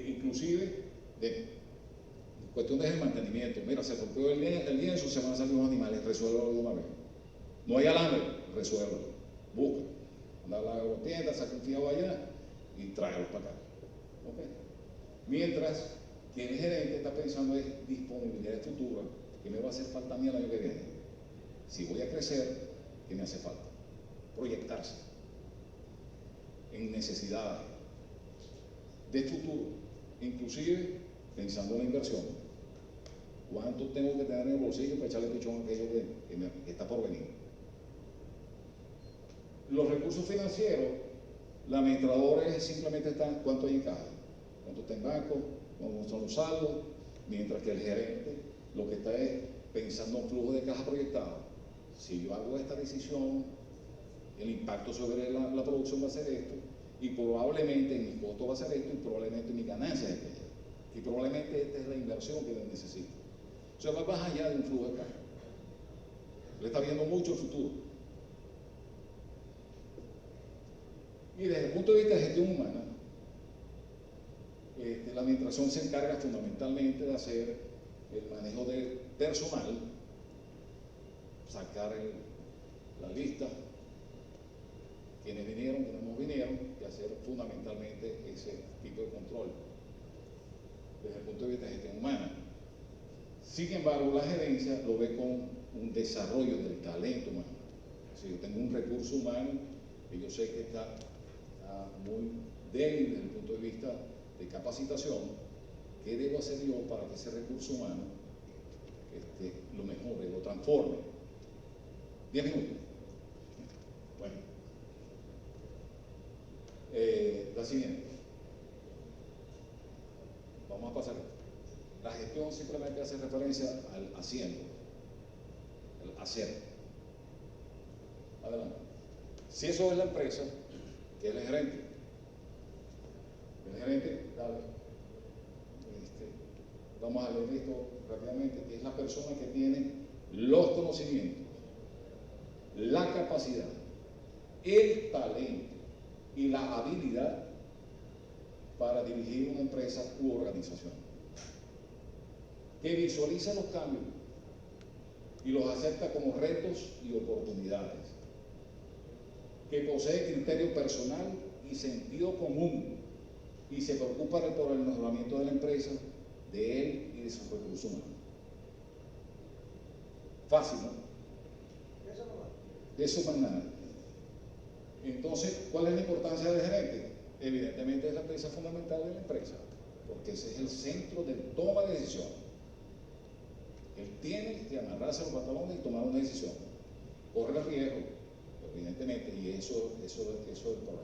Inclusive de cuestiones de mantenimiento. Mira, se rompió el lienzo, se van a salir los animales, resuélvelo de una vez. No hay alambre, resuélvelo. Busca, anda a la tienda, saca un fiado allá y tráelos para acá. ¿Okay? Mientras que el gerente está pensando en disponibilidad futura, que me va a hacer falta a mí el año que viene. Si voy a crecer, ¿qué me hace falta? Proyectarse en necesidades de futuro, inclusive pensando en la inversión. ¿Cuánto tengo que tener en el bolsillo para echarle pichón a aquello que está por venir? Los recursos financieros, los administradores simplemente están cuánto hay en caja, cuánto está en banco, cómo son los saldos, mientras que el gerente lo que está es pensando en flujo de caja proyectado. Si yo hago esta decisión, el impacto sobre la producción va a ser esto, y probablemente mi costo va a ser esto, y probablemente mi ganancia es aquella, y probablemente esta es la inversión que necesito. O sea, va más allá de un flujo de caja. Le está viendo mucho el futuro. Y desde el punto de vista de gestión humana, la administración se encarga fundamentalmente de hacer el manejo del personal, sacar la lista, quienes vinieron, quienes no vinieron, y hacer fundamentalmente ese tipo de control desde el punto de vista de gestión humana. Sin embargo, la gerencia lo ve con un desarrollo del talento humano. Si yo tengo un recurso humano que yo sé que está muy débil desde el punto de vista de capacitación, ¿qué debo hacer yo para que ese recurso humano lo mejore, lo transforme? 10 minutos. Bueno. La siguiente. Vamos a pasar. La gestión simplemente hace referencia al haciendo, el hacer. Adelante. Si eso es la empresa, ¿qué es el gerente? El gerente, dale. Vamos a leer esto rápidamente, que es la persona que tiene los conocimientos, la capacidad, el talento y la habilidad para dirigir una empresa u organización, que visualiza los cambios y los acepta como retos y oportunidades, que posee criterio personal y sentido común y se preocupa por el mejoramiento de la empresa, de él y de sus recursos humanos. Fácil, ¿no? Eso más nada. Entonces, ¿cuál es la importancia del gerente? Evidentemente es la pieza fundamental de la empresa, porque ese es el centro de toma de decisiones. Él tiene que amarrarse los pantalones y tomar una decisión. Corre el riesgo, evidentemente, y eso es el problema.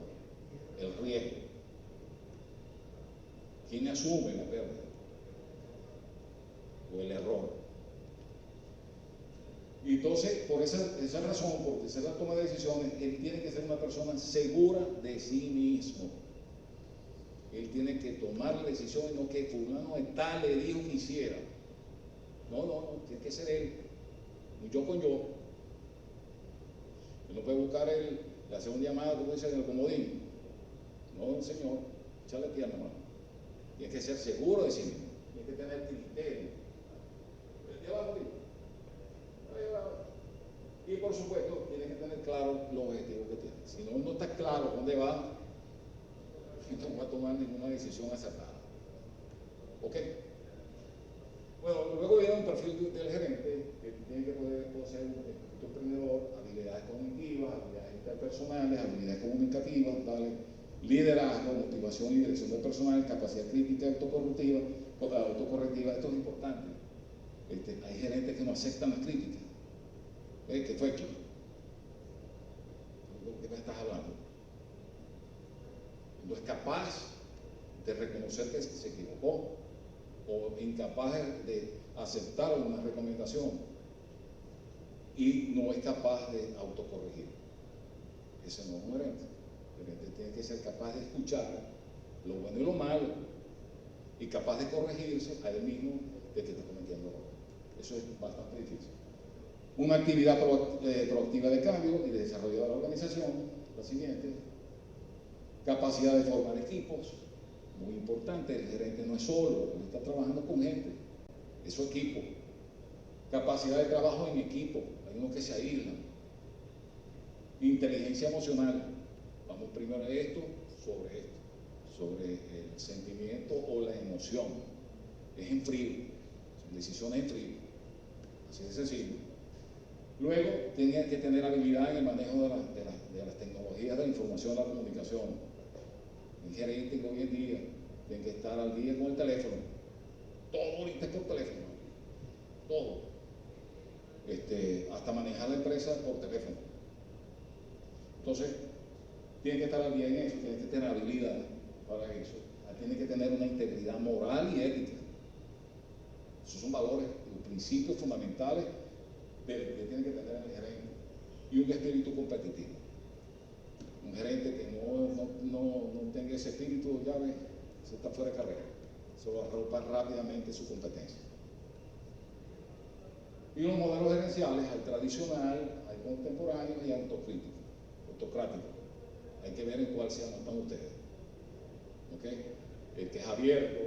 El riesgo. ¿Quién asume la pérdida? O el error. Y entonces, por esa razón, porque esa es la toma de decisiones, él tiene que ser una persona segura de sí mismo. Él tiene que tomar la decisión y no que fulano de tal le dijo que hiciera. No, tiene que ser él. Yo con yo. Él no puede buscar le hace un llamado, como dicen en el comodín. No, señor, échale pierna, hermano. Tiene que ser seguro de sí mismo. Tiene que tener criterio. ¿Ya va a morir? Y por supuesto, tiene que tener claro los objetivos que tiene. Si no está claro dónde va, no va a tomar ninguna decisión acertada. ¿Ok? Bueno, luego viene un perfil del gerente que tiene que poder ser un emprendedor, habilidades cognitivas, habilidades interpersonales, habilidades comunicativas, ¿vale? Liderazgo, motivación motivación y dirección del personal, capacidad crítica y autocorrectiva. Esto es importante. Hay gerentes que no aceptan las críticas. ¿Qué fue aquí? ¿De qué me estás hablando? No es capaz de reconocer que se equivocó o incapaz de aceptar una recomendación y no es capaz de autocorregir. Ese no es un gerente. El gerente tiene que ser capaz de escuchar lo bueno y lo malo y capaz de corregirse a él mismo de que está cometiendo error. Eso es bastante difícil. Una actividad proactiva de cambio y de desarrollo de la organización, la siguiente. Capacidad de formar equipos, muy importante. El gerente no es solo, él está trabajando con gente, es su equipo. Capacidad de trabajo en equipo, hay unos que se aíslan. Inteligencia emocional, vamos primero a esto, sobre el sentimiento o la emoción. Es en frío, son decisiones en frío, así de sencillo. Luego, tiene que tener habilidad en el manejo de las tecnologías de la información y la comunicación. El gerente hoy en día tiene que estar al día con el teléfono. Todo ahorita es por teléfono. Todo. Hasta manejar la empresa por teléfono. Entonces, tiene que estar al día en eso, tiene que tener habilidad para eso. Tiene que tener una integridad moral y ética. Esos son valores, principios fundamentales que tiene que tener el gerente. Y un espíritu competitivo. Un gerente que no tenga ese espíritu, ya ve, se está fuera de carrera. Se va a arropar rápidamente su competencia. Y los modelos gerenciales, hay tradicional, hay contemporáneo y autocrático. Hay que ver en cuál se anotan ustedes. ¿Okay? El que es abierto,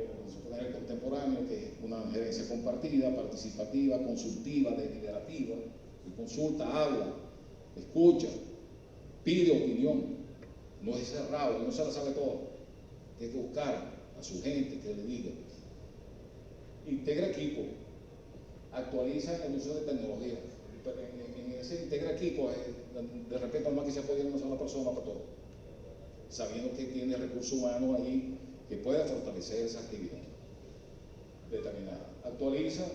el contemporáneo, que es una gerencia compartida, participativa, consultiva, deliberativa, que consulta, habla, escucha, pide opinión, no es cerrado, no se la sabe todo. Tiene que buscar a su gente que le diga. Integra equipo, actualiza el uso de tecnología. En ese integra equipo, de repente no que se apoye una sola persona para todo, sabiendo que tiene recursos humanos ahí que pueda fortalecer esa actividad determinada. Actualizar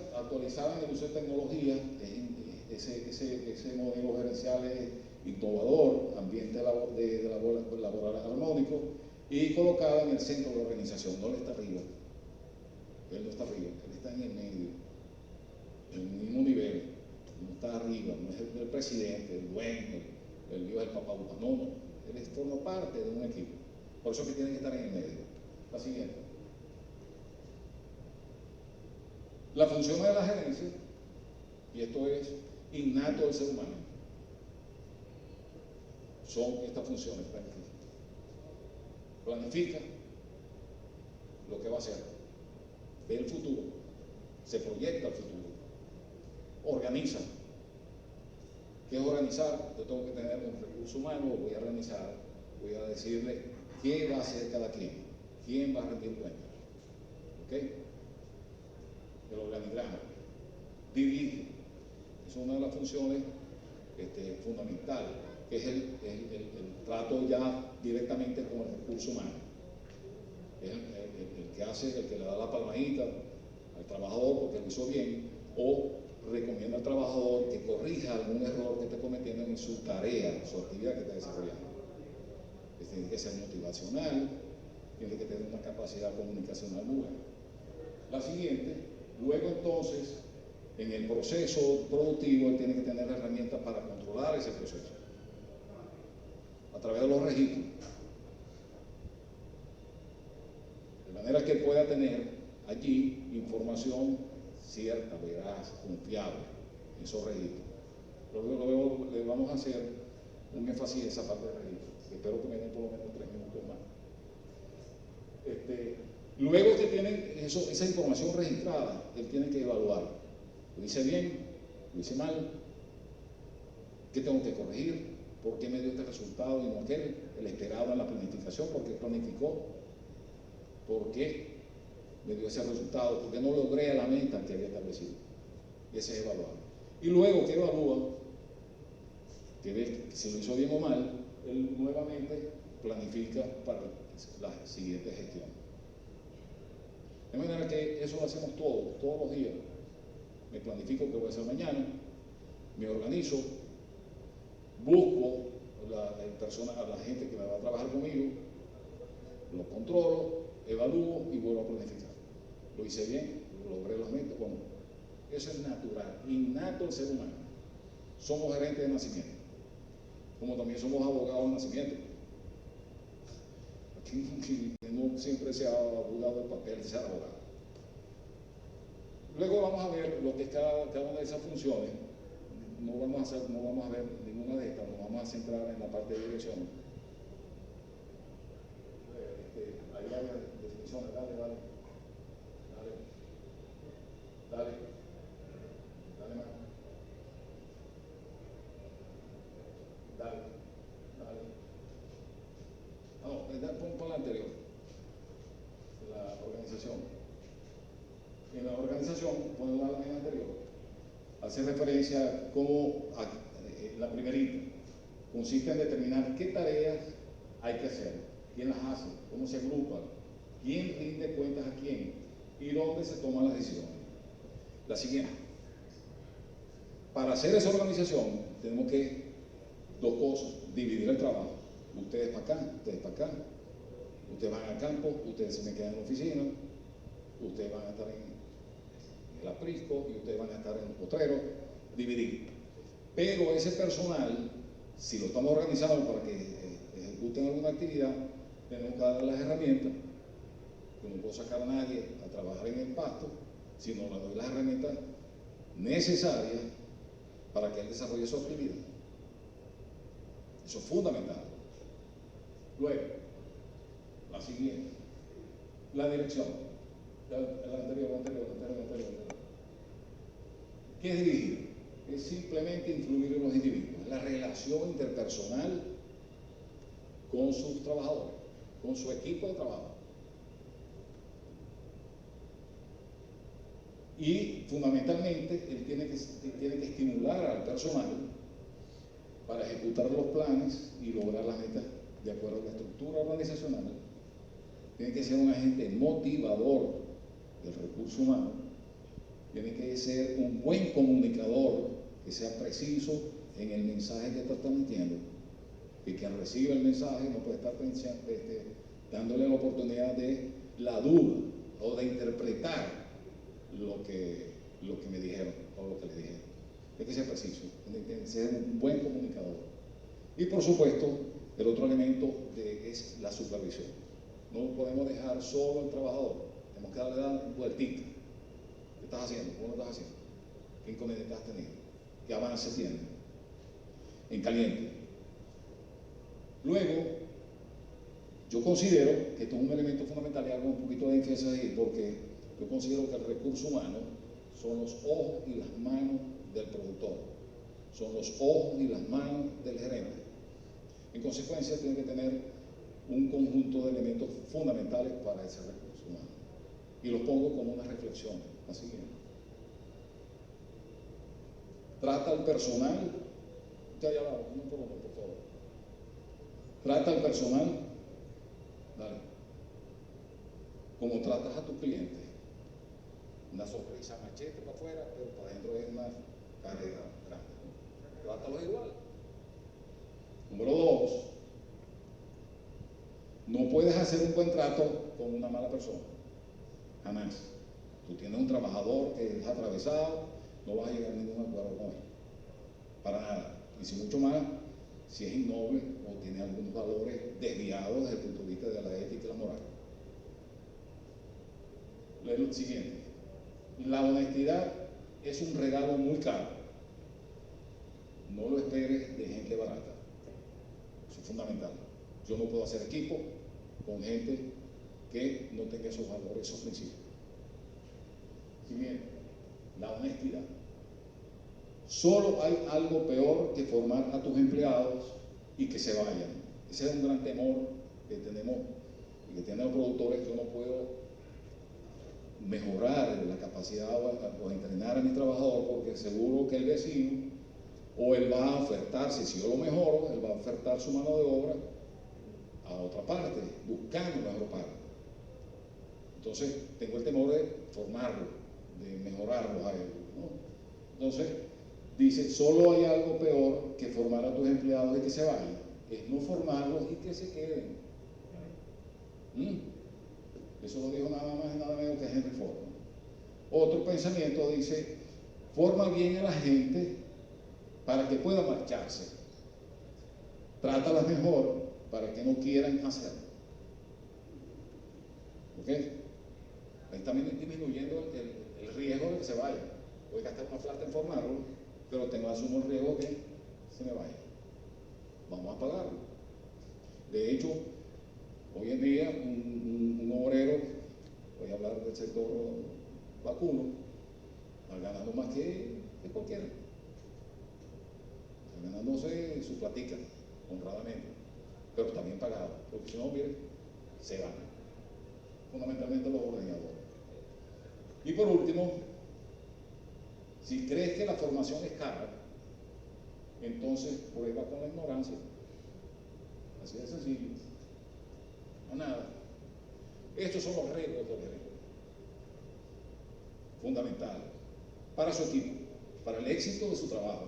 en el uso de tecnología, ese modelo gerencial es innovador, ambiente laboral armónico y colocado en el centro de la organización. No él está arriba, él no está arriba, él está en el medio, en el mismo nivel, no está arriba, no es el presidente, el dueño, el dios del papá, no, él forma parte de un equipo, por eso que tiene que estar en el medio. La siguiente. La función de la gerencia, y esto es innato del ser humano, son estas funciones. Planifica lo que va a hacer, ve el futuro, se proyecta el futuro, organiza. ¿Qué es organizar? Yo tengo que tener un recurso humano, voy a organizar, voy a decirle qué va a hacer cada quien, quién va a rendir cuentas. ¿Ok? El organigrama. Dirige. Es una de las funciones fundamentales, que es el trato ya directamente con el recurso humano. Es el que hace, el que le da la palmadita al trabajador porque lo hizo bien, o recomienda al trabajador que corrija algún error que esté cometiendo en su tarea, su actividad que está desarrollando. Tiene que ser motivacional, tiene que tener una capacidad comunicacional buena. La siguiente, luego entonces, en el proceso productivo, él tiene que tener herramientas para controlar ese proceso, a través de los registros, de manera que él pueda tener allí información cierta, veraz, confiable, en esos registros. Luego le vamos a hacer un énfasis en esa parte de registro. Espero que me den por lo menos 3 minutos más. Luego que tienen esa información registrada, él tiene que evaluar. ¿Lo hice bien? ¿Lo hice mal? ¿Qué tengo que corregir? ¿Por qué me dio este resultado y no aquel? El esperado en la planificación, ¿por qué planificó? ¿Por qué me dio ese resultado? ¿Por qué no logré la meta que había establecido? Y ese es evaluar. Y luego que evalúa, que ve si lo hizo bien o mal, él nuevamente planifica para la siguiente gestión. De manera que eso lo hacemos todos los días. Me planifico qué voy a hacer mañana, me organizo, busco a la gente que me va a trabajar conmigo, lo controlo, evalúo y vuelvo a planificar. Lo hice bien, logré las metas, bueno, eso es natural, innato al ser humano. Somos gerentes de nacimiento, como también somos abogados de nacimiento. Aquí no siempre se ha jugado el papel de ser abogado. Luego vamos a ver lo que es cada una de esas funciones. No vamos a ver ninguna de estas, nos vamos a centrar en la parte de dirección. Hay varias definiciones, dale más. No, pon la anterior, la organización. En la organización, pon la anterior, hace referencia a cómo la primerita consiste en determinar qué tareas hay que hacer, quién las hace, cómo se agrupan, quién rinde cuentas a quién y dónde se toman las decisiones. La siguiente. Para hacer esa organización tenemos que, dos cosas, dividir el trabajo. Ustedes para acá, ustedes para acá, ustedes van al campo, ustedes se me quedan en la oficina, ustedes van a estar en el aprisco y ustedes van a estar en el potrero, dividir. Pero ese personal, si lo estamos organizando para que ejecuten alguna actividad, tenemos que darle las herramientas. Yo no puedo sacar a nadie a trabajar en el pasto, sino le doy las herramientas necesarias para que él desarrolle su actividad. Eso es fundamental. Luego, la siguiente, la dirección. La anterior. ¿Qué es dirigir? Es simplemente influir en los individuos, la relación interpersonal con sus trabajadores, con su equipo de trabajo. Y fundamentalmente él tiene que estimular al personal para ejecutar los planes y lograr las metas de acuerdo a la estructura organizacional. Tiene que ser un agente motivador del recurso humano, tiene que ser un buen comunicador, que sea preciso en el mensaje que está transmitiendo, y quien recibe el mensaje no puede estar dándole la oportunidad de la duda o de interpretar lo que me dijeron o lo que le dijeron. Tiene que ser preciso, tiene que ser un buen comunicador. Y por supuesto, el otro elemento es la supervisión. No podemos dejar solo al trabajador, tenemos que darle vueltita. ¿Qué estás haciendo? ¿Cómo lo estás haciendo? ¿Qué inconvenientes has tenido? ¿Qué avance tienes? En caliente. Luego, yo considero que esto es un elemento fundamental y hago un poquito de énfasis ahí, porque yo considero que el recurso humano son los ojos y las manos del productor, son los ojos y las manos del gerente. En consecuencia, tiene que tener un conjunto de elementos fundamentales para ese recurso humano. Y los pongo como una reflexión, así que trata al personal, ya va, no por favor. Trata al personal, dale, como tratas a tu cliente. Una sonrisa machete para afuera, pero para adentro es una carrera grande. Trátalos igual. Número 2, no puedes hacer un buen trato con una mala persona, jamás. Tú tienes un trabajador que es atravesado, no vas a llegar a ningún acuerdo con él, para nada. Y si mucho más, si es innoble o tiene algunos valores desviados desde el punto de vista de la ética y la moral. Lo siguiente, la honestidad es un regalo muy caro. No lo esperes de gente barata. Eso es fundamental. Yo no puedo hacer equipo con gente que no tenga esos valores, esos principios. Siguiente, la honestidad. Solo hay algo peor que formar a tus empleados y que se vayan. Ese es un gran temor que tenemos y que tienen los productores. Yo no puedo mejorar la capacidad o entrenar a mi trabajador porque seguro que el vecino o él va a ofertarse, si yo lo mejoro, él va a ofertar su mano de obra a otra parte, buscando mejor pago. Entonces, tengo el temor de formarlo, de mejorarlo a ellos, ¿no? Entonces, dice, solo hay algo peor que formar a tus empleados y que se vayan, es no formarlos y que se queden. Eso lo dijo nada más y nada menos que Henry Ford. Otro pensamiento dice, forma bien a la gente para que pueda marcharse. Trátalas mejor para que no quieran hacerlo. ¿Ok? Ahí también disminuyendo el riesgo de que se vaya. Voy a gastar una plata en formarlo, pero asumo el riesgo que se me vaya. Vamos a pagarlo. De hecho, hoy en día un obrero, voy a hablar del sector vacuno, está ganando más que cualquiera. Está ganándose su platica, honradamente, pero está bien pagado, porque si no, mire, se gana. Fundamentalmente los ordenadores. Y por último, si crees que la formación es cara, entonces prueba con la ignorancia. Así de sencillo. No nada. Estos son los riesgos del gerente. Fundamentales. Para su equipo, para el éxito de su trabajo.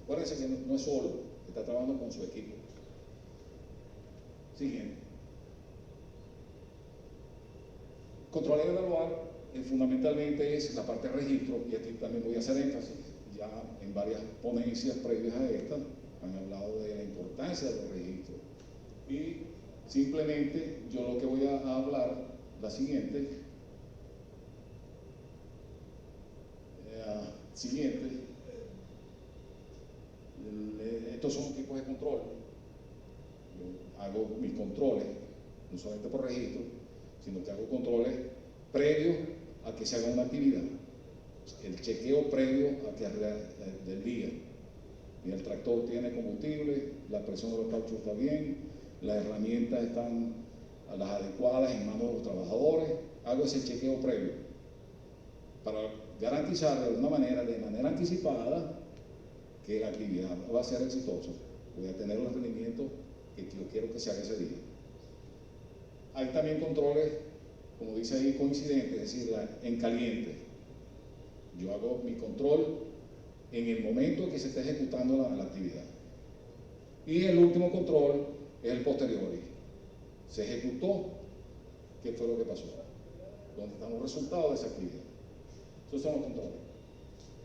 Acuérdense que no es solo, está trabajando con su equipo. Siguiente. Controlar y evaluar fundamentalmente es la parte de registro, y aquí también voy a hacer énfasis. Ya en varias ponencias previas a esta han hablado de la importancia de los registros. Y simplemente yo lo que voy a hablar, la siguiente, estos son tipos de control. Yo hago mis controles, no solamente por registro, sino que hago controles previos a que se haga una actividad. El chequeo previo a que del día. Y el tractor tiene combustible, la presión de los cauchos está bien, las herramientas están a las adecuadas en manos de los trabajadores. Hago ese chequeo previo para garantizar de manera anticipada, que la actividad va a ser exitosa. Voy a tener los rendimientos que yo quiero que se haga ese día. Hay también controles, como dice ahí, coincidentes, es decir, en caliente. Yo hago mi control en el momento que se está ejecutando la actividad. Y el último control es el posteriori. Se ejecutó, ¿qué fue lo que pasó? ¿Dónde están los resultados de esa actividad? Esos son los controles.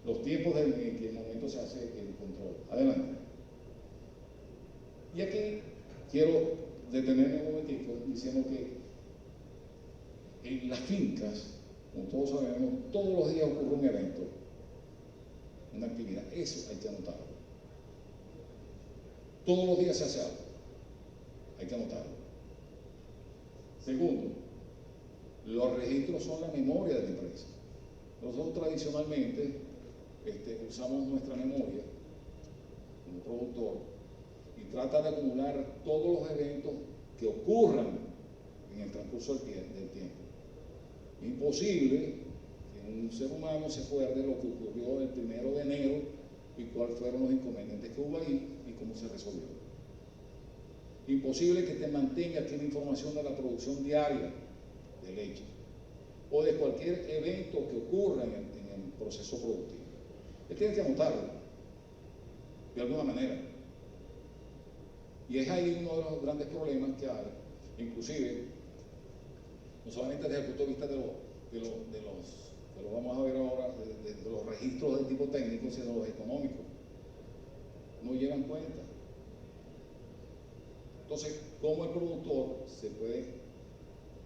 Los tiempos en que el momento se hace el control. Adelante. Y aquí quiero detenerme un momentito diciendo que en las fincas, como todos sabemos, todos los días ocurre un evento, una actividad. Eso hay que anotarlo. Todos los días se hace algo. Hay que anotarlo. Segundo, los registros son la memoria de la empresa. Nosotros tradicionalmente usamos nuestra memoria como productor y trata de acumular todos los eventos que ocurran en el transcurso del tiempo. Es imposible que un ser humano se acuerde lo que ocurrió el 1 de enero y cuáles fueron los inconvenientes que hubo ahí y cómo se resolvió. Imposible que te mantenga aquí la información de la producción diaria de leche o de cualquier evento que ocurra en el proceso productivo. Tienes que anotarlo de alguna manera. Y es ahí uno de los grandes problemas que hay, inclusive, no solamente desde el punto de vista de los vamos a ver ahora, de los registros de tipo técnico, sino los económicos. No llevan cuenta. Entonces, ¿cómo el productor se puede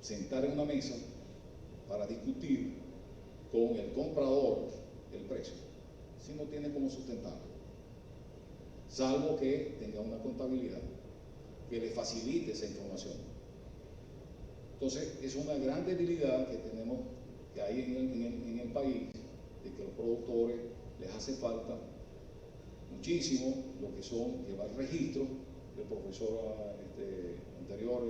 sentar en una mesa para discutir con el comprador el precio, si no tiene cómo sustentarlo? Salvo que tenga una contabilidad que le facilite esa información. Entonces, es una gran debilidad que tenemos, que hay en el país, de que los productores les hace falta muchísimo lo que son llevar registros. El profesor anterior,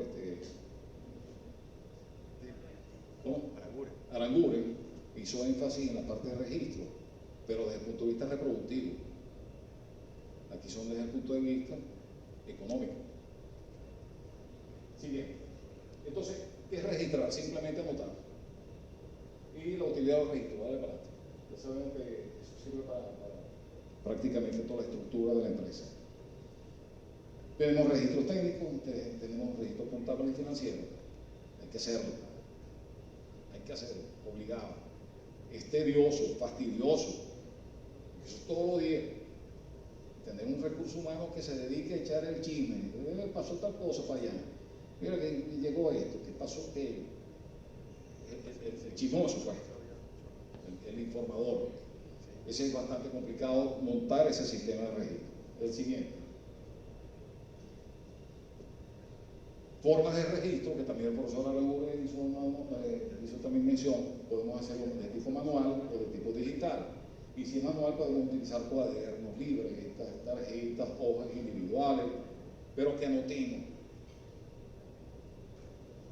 Aranguren, hizo énfasis en la parte de registro, pero desde el punto de vista reproductivo. Aquí son desde el punto de vista económico. Siguiente. Entonces, ¿qué es registrar? Simplemente anotar. Y la utilidad del registro, dale para adelante. Ya sabemos que eso sirve para prácticamente toda la estructura de la empresa. Tenemos registro técnico, tenemos registro contable y financiero. Hay que hacerlo. Hay que hacerlo, obligado. Es tedioso, fastidioso. Eso es todos los días. Tener un recurso humano que se dedique a echar el chisme. Pasó tal cosa para allá. Mira que llegó esto, que pasó aquello. El chismoso, pues. El informador. Ese es bastante complicado montar ese sistema de registro. El siguiente. Formas de registro, que también el profesor Araújo hizo también mención, podemos hacerlo de tipo manual o de tipo digital. Y si es manual podemos utilizar cuadernos, libretas, tarjetas, hojas individuales, pero que anotemos.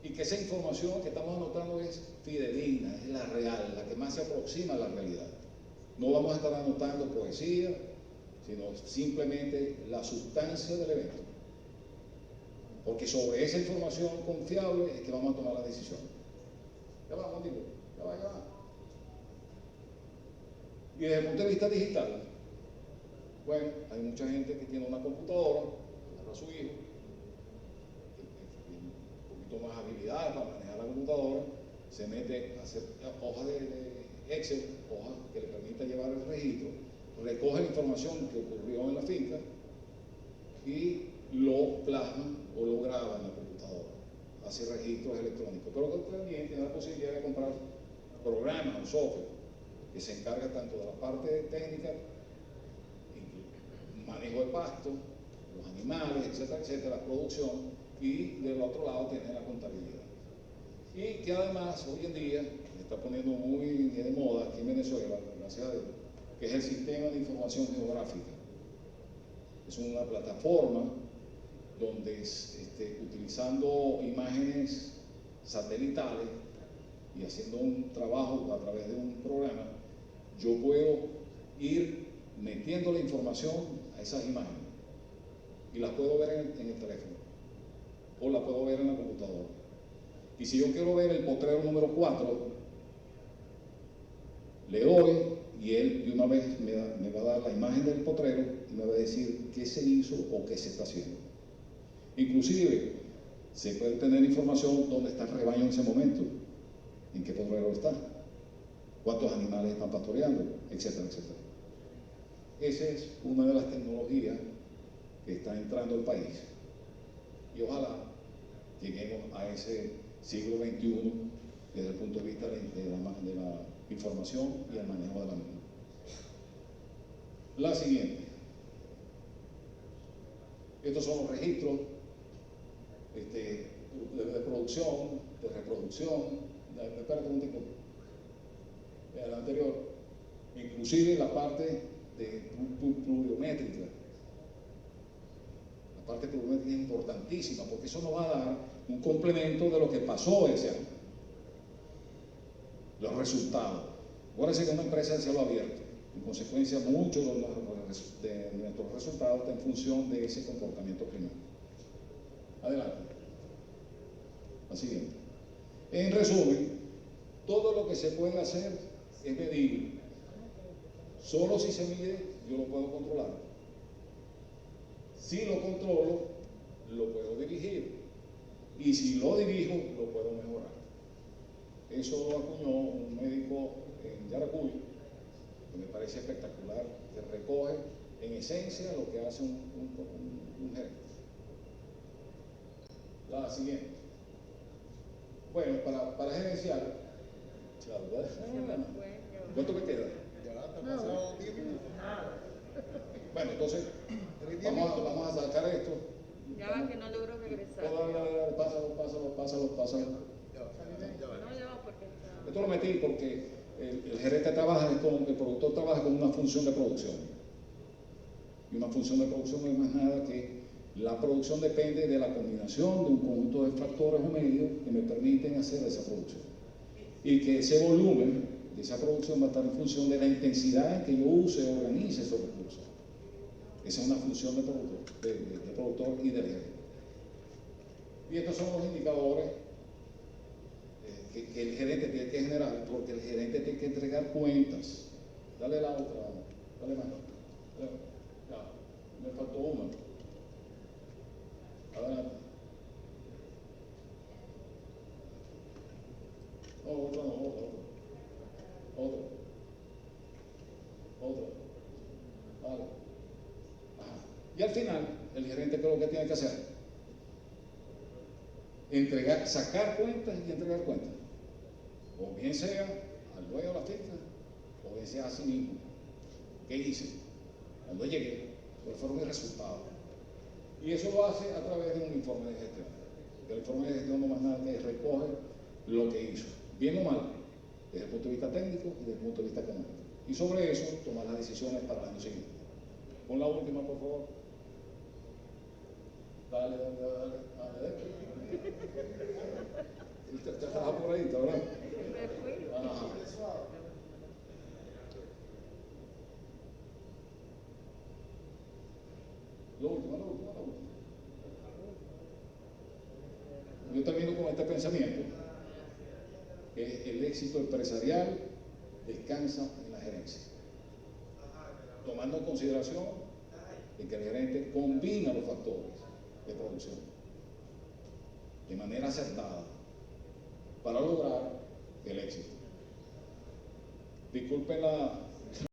Y que esa información que estamos anotando es fidedigna, es la real, la que más se aproxima a la realidad. No vamos a estar anotando poesía, sino simplemente la sustancia del evento. Porque sobre esa información confiable es que vamos a tomar la decisión. Ya va, contigo, ya va. Y desde el punto de vista digital, bueno, hay mucha gente que tiene una computadora, agarra a su hijo, que tiene un poquito más habilidad para manejar la computadora, se mete a hacer hojas de Excel, hojas que le permita llevar el registro, recoge la información que ocurrió en la finca y lo plasma o lo graba en la computadora, hace registros electrónicos, pero también tiene la posibilidad de comprar programas o software que se encarga tanto de la parte técnica, manejo de pasto, los animales, etcétera, la producción, y del otro lado tiene la contabilidad. Y que además hoy en día se está poniendo muy de moda aquí en Venezuela, gracias a Dios, que es el sistema de información geográfica. Es una plataforma donde utilizando imágenes satelitales y haciendo un trabajo a través de un programa, yo puedo ir metiendo la información a esas imágenes y las puedo ver en el teléfono o la puedo ver en la computadora. Y si yo quiero ver el potrero número 4, le doy y él de una vez me va a dar la imagen del potrero y me va a decir qué se hizo o qué se está haciendo. Inclusive se puede tener información dónde está el rebaño en ese momento, en qué potrero está, cuántos animales están pastoreando, etcétera. Esa es una de las tecnologías que está entrando al país y ojalá lleguemos a ese siglo XXI desde el punto de vista de la información y el manejo de la misma. La siguiente. Estos son los registros de producción, de reproducción. Espérate un tiempo. El anterior. Inclusive la parte de pluviométrica. La parte pluviométrica es importantísima porque eso nos va a dar un complemento de lo que pasó ese año. Los resultados. Acuérdense que una empresa de cielo abierto, en consecuencia muchos de nuestros resultados están en función de ese comportamiento climático. Adelante. La siguiente. En resumen, todo lo que se puede hacer es medible. Solo si se mide, yo lo puedo controlar. Si lo controlo, lo puedo dirigir. Y si lo dirijo, lo puedo mejorar. Eso lo acuñó un médico en Yaracuy, que me parece espectacular, que recoge en esencia lo que hace un gerente. La siguiente. Bueno, para gerenciar, ¿cuánto me queda? Bueno, entonces, vamos a sacar esto. Ya va que no logro regresar. Pásalo. No, ya va porque está... Esto lo metí porque el gerente trabaja, el productor trabaja con una función de producción. Y una función de producción no es más nada que la producción depende de la combinación de un conjunto de factores o medios que me permiten hacer esa producción. Y que ese volumen de esa producción va a estar en función de la intensidad en que yo use o organice esos recursos. Esa es una función de productor y del gerente. Y estos son los indicadores que el gerente tiene que generar, porque el gerente tiene que entregar cuentas. Dale la otra, dale más. Ya, me faltó una. Adelante. No, otra no, otra. Vale. Ajá. Y al final, el gerente, ¿qué es lo que tiene que hacer? Entregar, sacar cuentas y entregar cuentas. O bien sea al dueño de la finca, o bien sea a sí mismo. ¿Qué hice? Cuando llegué, cuáles fueron mis resultados. Y eso lo hace a través de un informe de gestión. El informe de gestión no más nada que recoge lo que hizo, bien o mal, desde el punto de vista técnico y desde el punto de vista económico. Y sobre eso tomar las decisiones para el año siguiente. Pon la última, por favor. Dale. Usted estaba por ahí, ¿verdad? Me fui. Ajá. Lo último. Yo termino con este pensamiento, que el éxito empresarial descansa en la gerencia, tomando en consideración de que el gerente combina los factores de producción de manera acertada para lograr el éxito. Disculpen la